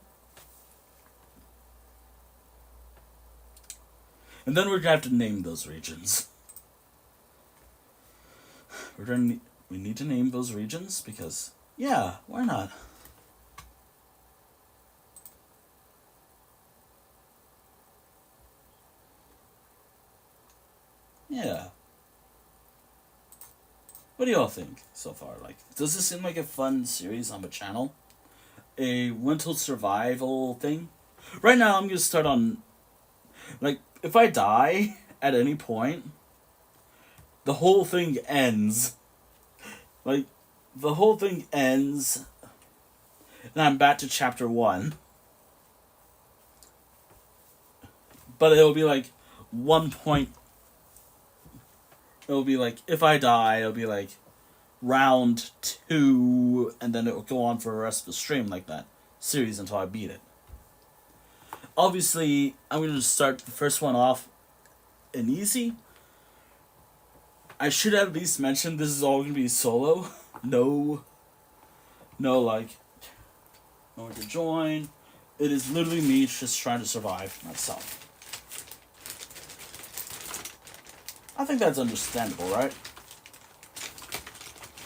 Speaker 1: And then we're going to have to name those regions. We need to name those regions because, yeah, why not? Yeah. What do y'all think so far? Like, does this seem like a fun series on the channel? A mental survival thing? Right now, I'm gonna start on, like, if I die at any point, the whole thing ends. Like, the whole thing ends, and I'm back to chapter 1. But it'll be like 1 point. It'll be like, if I die, it'll be like round 2, and then it will go on for the rest of the stream like that series until I beat it. Obviously, I'm going to start the first one off in easy. I should at least mention this is all going to be solo. No one to join. It is literally me just trying to survive myself. I think that's understandable, right?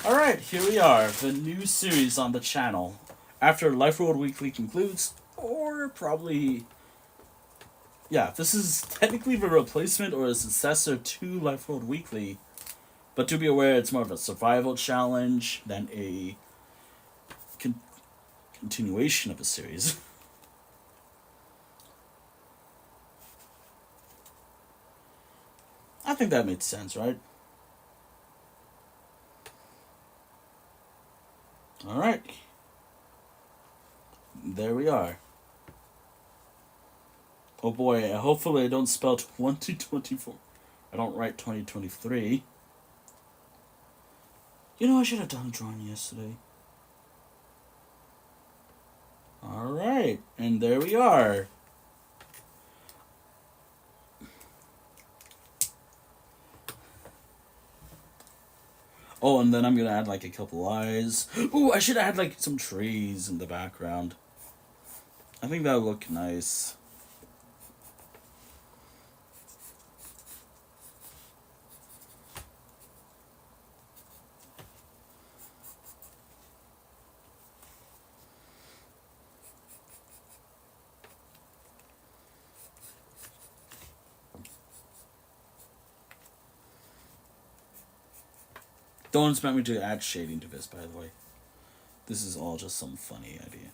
Speaker 1: Alright, here we are, the new series on the channel. After Life Road Weekly concludes, or probably... Yeah, this is technically the replacement or a successor to Life Road Weekly. But to be aware, it's more of a survival challenge than a continuation of a series. I think that makes sense, right? Alright. There we are. Oh boy, hopefully I don't spell 2024. I don't write 2023. You know, I should have done a drawing yesterday. Alright, and there we are. Oh, and then I'm gonna add like a couple eyes. Ooh, I should add like some trees in the background. I think that would look nice. Don't expect me to add shading to this, by the way. This is all just some funny idea.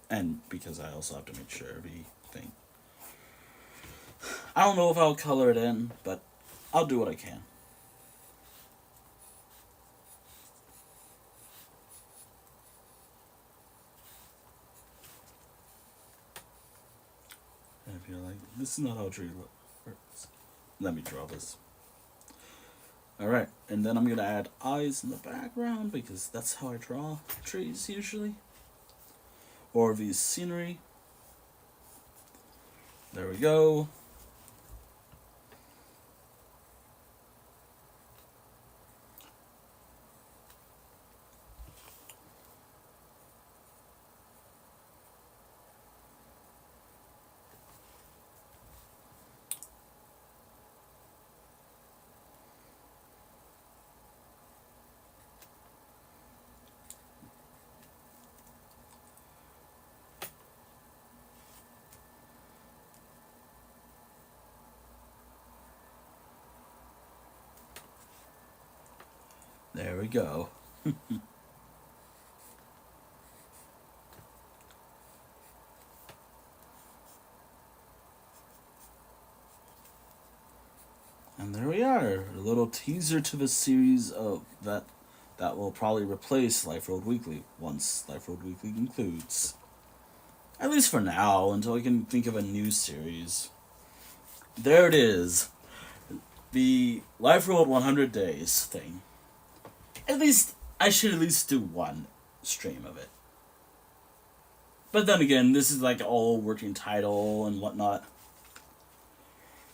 Speaker 1: And because I also have to make sure every thing. I don't know if I'll color it in, but I'll do what I can. And if you're like, this is not how a tree works, let me draw this. Alright, and then I'm going to add eyes in the background because that's how I draw trees usually. Or these scenery. There we go. There we go. And there we are, a little teaser to the series of that will probably replace Life Road Weekly once Life Road Weekly concludes. At least for now, until I can think of a new series. There it is. The Life Road 100 Days thing. At least, I should at least do one stream of it. But then again, this is like all working title and whatnot.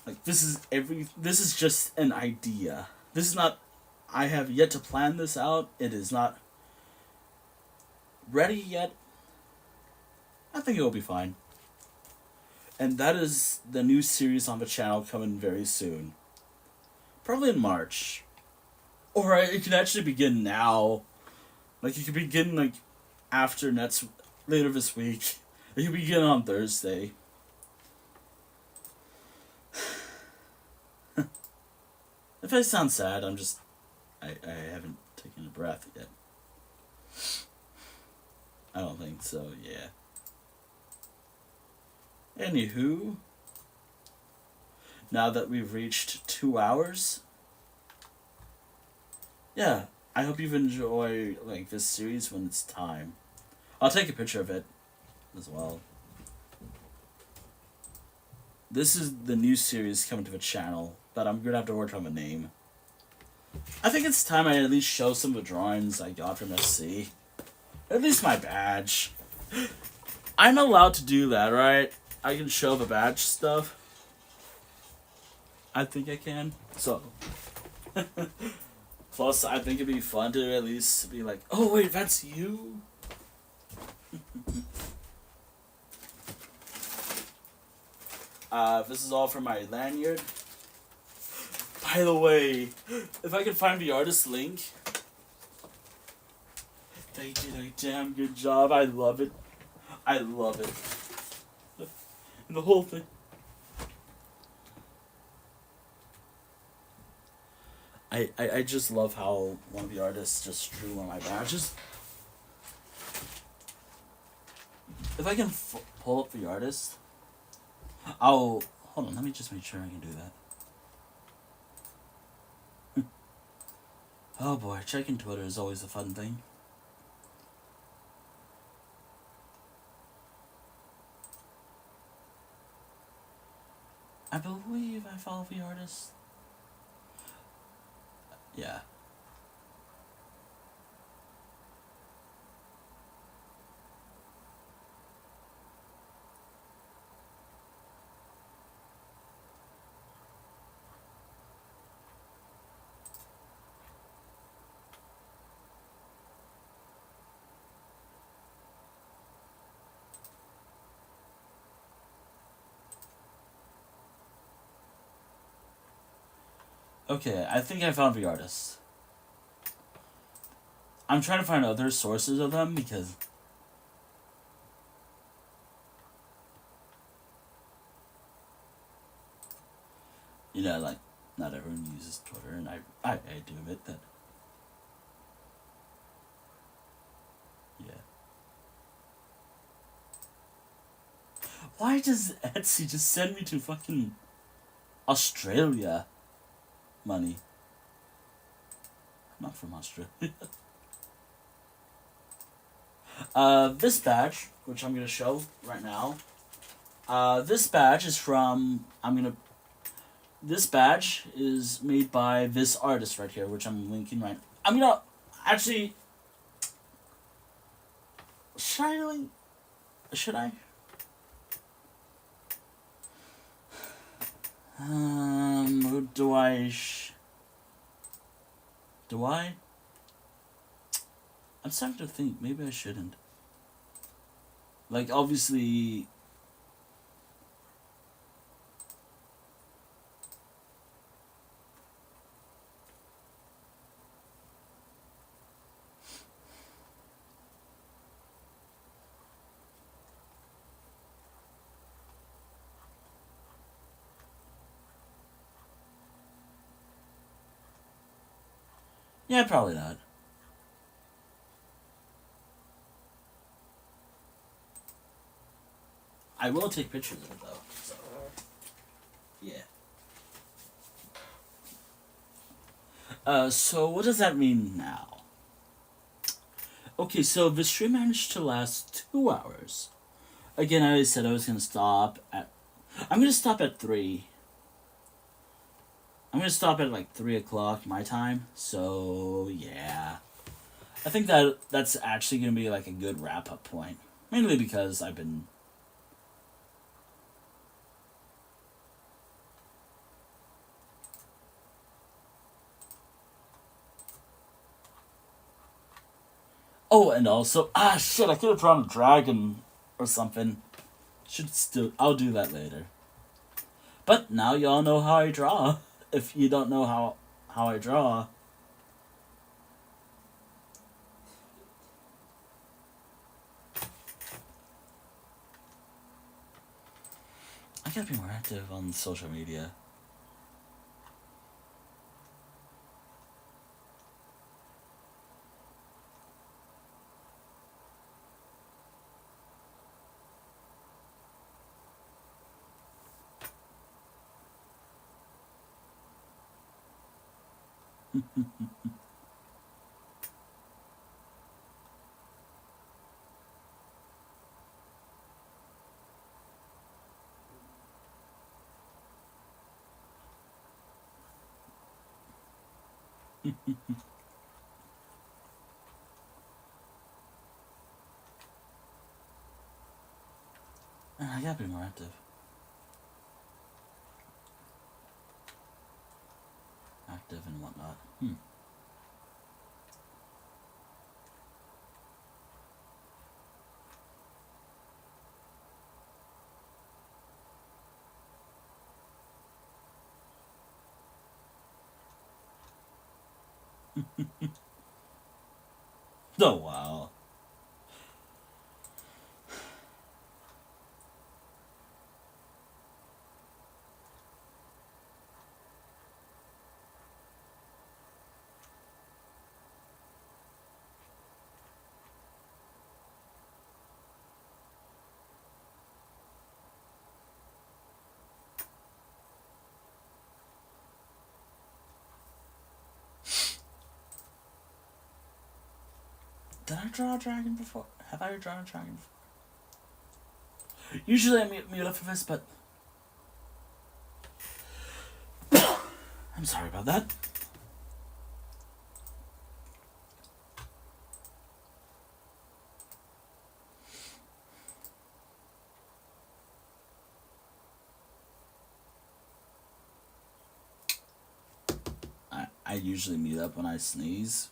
Speaker 1: Like, this is just an idea. This is not, I have yet to plan this out. It is not ready yet. I think it will be fine. And that is the new series on the channel coming very soon. Probably in March. Or it can actually begin now. Like, it could begin, like, after later this week. It could begin on Thursday. If I sound sad, I'm just... I haven't taken a breath yet. I don't think so, yeah. Anywho, now that we've reached 2 hours, yeah, I hope you've enjoyed like this series when it's time. I'll take a picture of it as well. This is the new series coming to the channel, but I'm gonna have to work on the name. I think it's time I at least show some of the drawings I got from SC. At least my badge. I'm allowed to do that, right? I can show the badge stuff. I think I can. So. Plus, I think it'd be fun to at least be like, oh, wait, that's you? This is all from my lanyard. By the way, if I can find the artist link, they did a damn good job. I love it. I love it. And the whole thing. I just love how one of the artists just drew one of my badges. If I can pull up the artist, I'll... Hold on, let me just make sure I can do that. Oh boy, checking Twitter is always a fun thing. I believe I follow the artist. Yeah. Okay, I think I found the artist. I'm trying to find other sources of them because... You know, like, not everyone uses Twitter, and I do admit that. Yeah. Why does Etsy just send me to fucking Australia? Money. I'm not from Australia. This badge, which I'm gonna show right now. This badge is from... This badge is made by this artist right here, which I'm linking right... I'm gonna... Actually... Should I link... Should I? Do I... Do I? I'm starting to think, maybe I shouldn't. Like, obviously... Yeah, probably not. I will take pictures of it, though. So, yeah. So what does that mean now? Okay, so the stream managed to last 2 hours. Again, I said I was gonna stop at... I'm gonna stop at 3. I'm gonna stop at like 3 o'clock my time. So, yeah. I think that's actually gonna be like a good wrap-up point. Mainly because I've been... Oh, and also... Ah, shit, I could have drawn a dragon or something. I'll do that later. But now y'all know how I draw. If you don't know how I draw... I gotta be more active on social media. I gotta be more active. Active and whatnot. Oh, wow. Did I draw a dragon before? Have I drawn a dragon before? Usually I mute up for this, but I'm sorry about that. I usually mute up when I sneeze.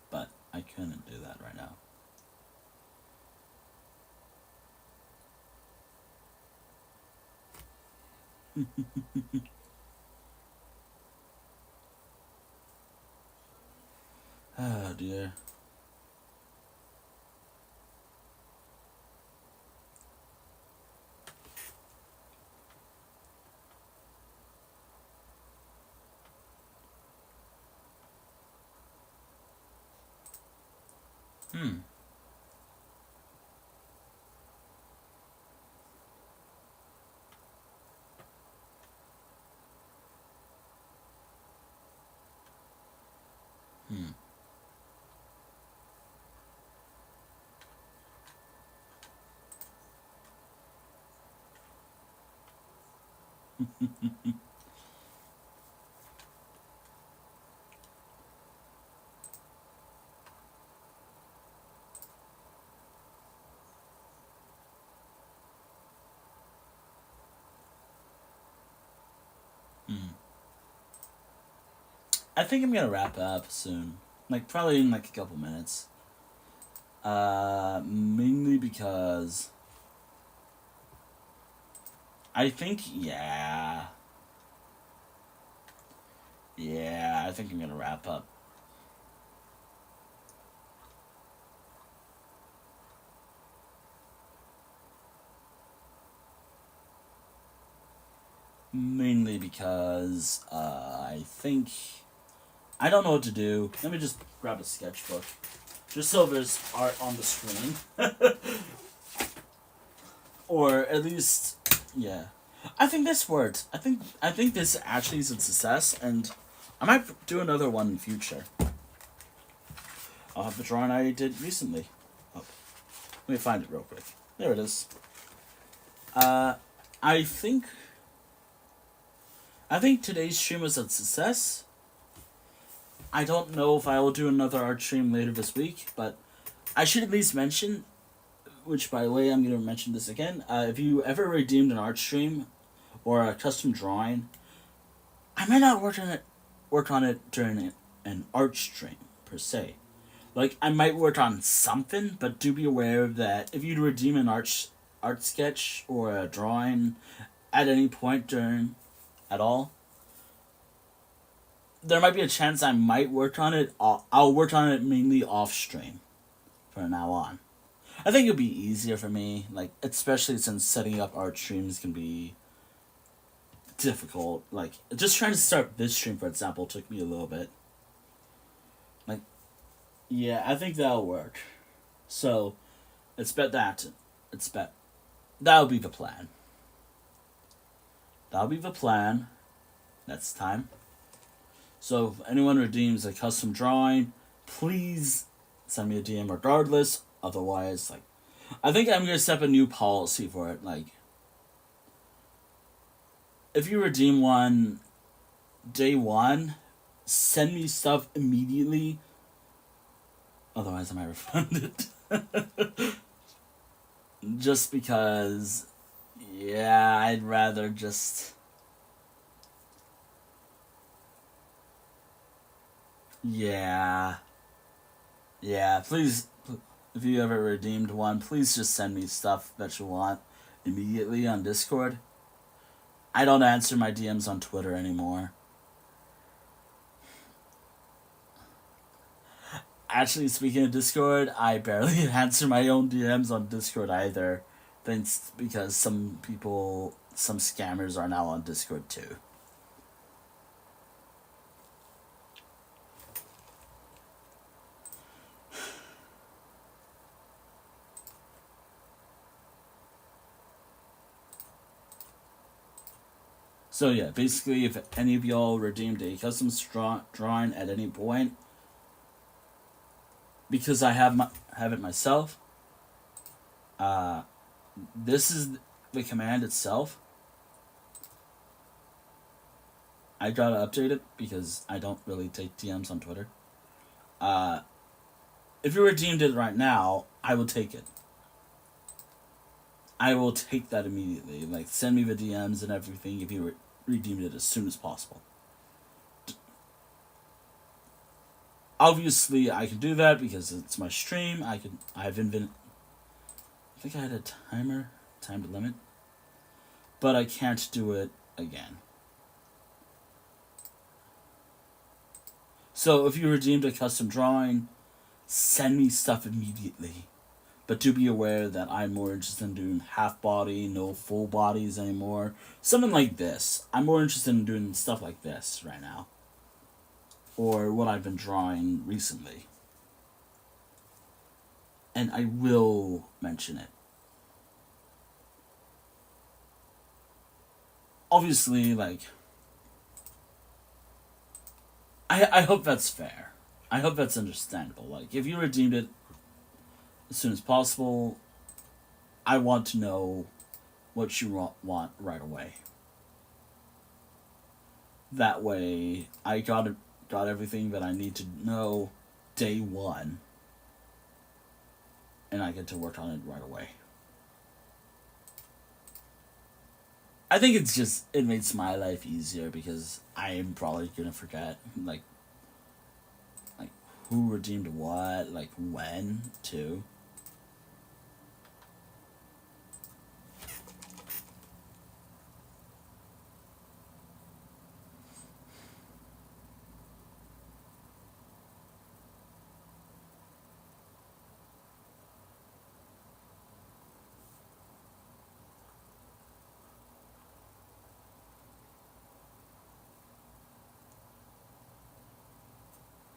Speaker 1: But I couldn't do that right now. Oh dear. Hmm. I think I'm gonna wrap up soon. Like, probably in like a couple minutes. Mainly because I think, yeah. Yeah, I think I'm gonna wrap up. Mainly because I think I don't know what to do. Let me just grab a sketchbook, just so there's art on the screen, or at least, yeah. I think this worked. I think this actually is a success, and I might do another one in future. I'll have the drawing I did recently. Oh, let me find it real quick. There it is. I think. I think today's stream was a success. I don't know if I will do another art stream later this week, but I should at least mention, which by the way, I'm going to mention this again. If you ever redeemed an art stream or a custom drawing, I might not work on it during an art stream per se. Like, I might work on something, but do be aware that if you redeem an art sketch or a drawing at any point during at all, there might be a chance I might work on it. I'll work on it mainly off stream from now on. I think it'll be easier for me, like, especially since setting up art streams can be difficult. Like, just trying to start this stream, for example, took me a little bit. Like, yeah, I think that'll work. So, that'll be the plan. That'll be the plan. Next time. So if anyone redeems a custom drawing, please send me a DM regardless. Otherwise, like, I think I'm gonna set up a new policy for it. Like, if you redeem one day one, send me stuff immediately. Otherwise, I might refund it. Just because, yeah, I'd rather just. Yeah. Yeah, please, if you ever redeemed one, please just send me stuff that you want immediately on Discord. I don't answer my DMs on Twitter anymore. Actually, speaking of Discord, I barely answer my own DMs on Discord either. Thanks because some people, some scammers are now on Discord too. So yeah, basically, if any of y'all redeemed a custom drawing at any point, because I have it myself, uh, this is the command itself. I gotta update it because I don't really take DMs on Twitter. Uh, if you redeemed it right now, I will take it. I will take that immediately. Like, send me the DMs and everything if you redeemed it as soon as possible. Obviously, I can do that because it's my stream. I've invented. I think I had a time limit, but I can't do it again. So if you redeemed a custom drawing, send me stuff immediately. But do be aware that I'm more interested in doing half body, no full bodies anymore. Something like this. I'm more interested in doing stuff like this right now. Or what I've been drawing recently. And I will mention it. Obviously, like, I hope that's fair. I hope that's understandable. Like, if you redeemed it as soon as possible, I want to know what you want right away. That way, I got everything that I need to know day one, and I get to work on it right away. I think it makes my life easier because I am probably gonna forget like who redeemed what, like when too.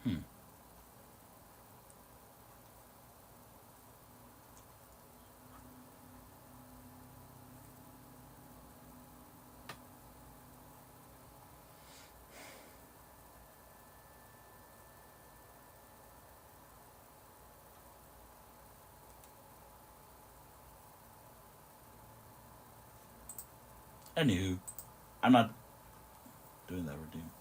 Speaker 1: Hmm. Anywho, I'm not doing that redeem.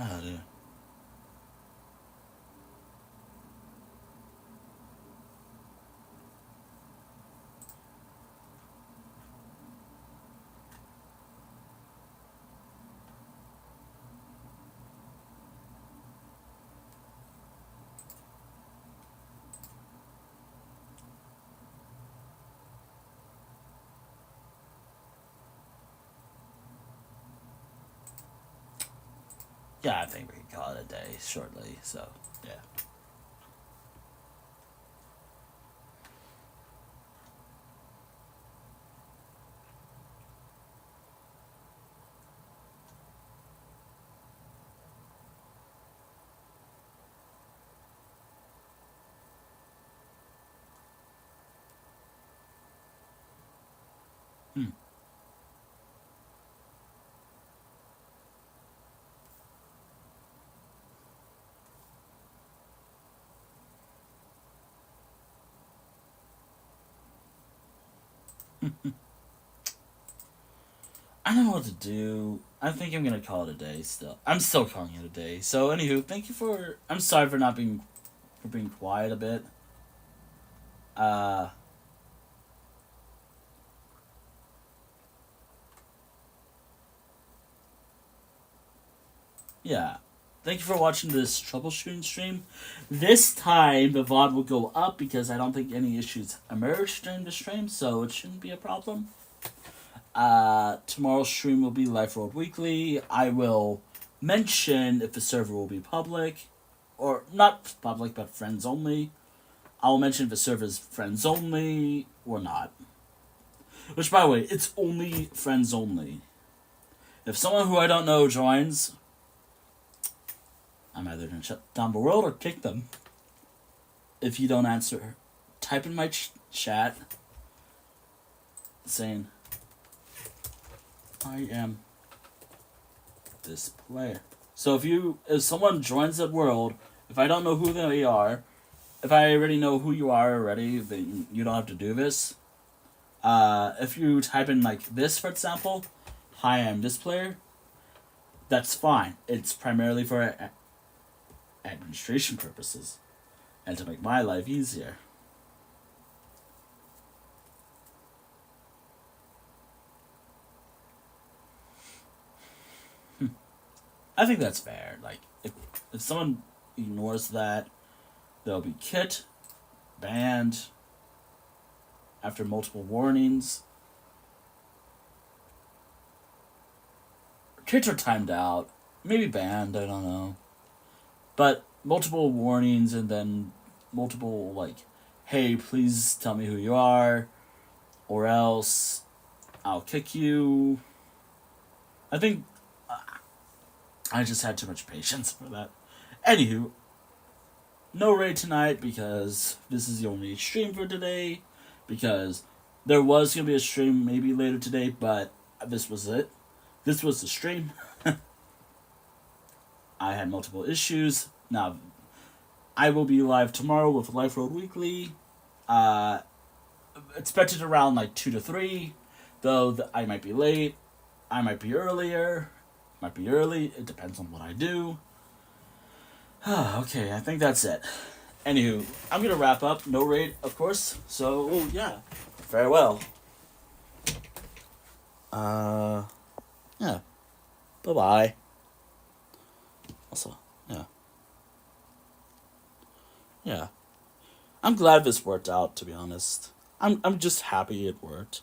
Speaker 1: Oh, dear. Yeah, I think we can call it a day shortly. So yeah. I don't know what to do. I think I'm gonna call it a day still. I'm still calling it a day. So anywho, thank you for I'm sorry for not being for being quiet a bit. Uh yeah. Thank you for watching this troubleshooting stream. This time the VOD will go up because I don't think any issues emerged during the stream, so it shouldn't be a problem. Tomorrow's stream will be Life Road Weekly. I will mention if the server will be public, or not public, but friends only. I'll mention if the server is friends only or not. Which, by the way, it's only friends only. If someone who I don't know joins, I'm either going to shut down the world or kick them. If you don't answer, type in my chat saying, I am this player. So if someone joins that world, if I don't know who they are, if I already know who you are already, then you don't have to do this. If you type in like this, for example, hi, I'm this player, that's fine. It's primarily for administration purposes and to make my life easier. I think that's fair. Like, if someone ignores that, they'll be kicked, banned, after multiple warnings. Kids are timed out, maybe banned, I don't know. But multiple warnings and then multiple, like, hey, please tell me who you are, or else I'll kick you. I think I just had too much patience for that. Anywho, no raid tonight because this is the only stream for today. Because there was going to be a stream maybe later today, but this was it. This was the stream. I had multiple issues. Now, I will be live tomorrow with Life Road Weekly. Expected around like 2 to 3. Though I might be late. I might be earlier. Might be early. It depends on what I do. Okay, I think that's it. Anywho, I'm gonna wrap up. No raid, of course. So, yeah. Farewell. Yeah. Bye-bye. Also, yeah. Yeah. I'm glad this worked out, to be honest. I'm just happy it worked.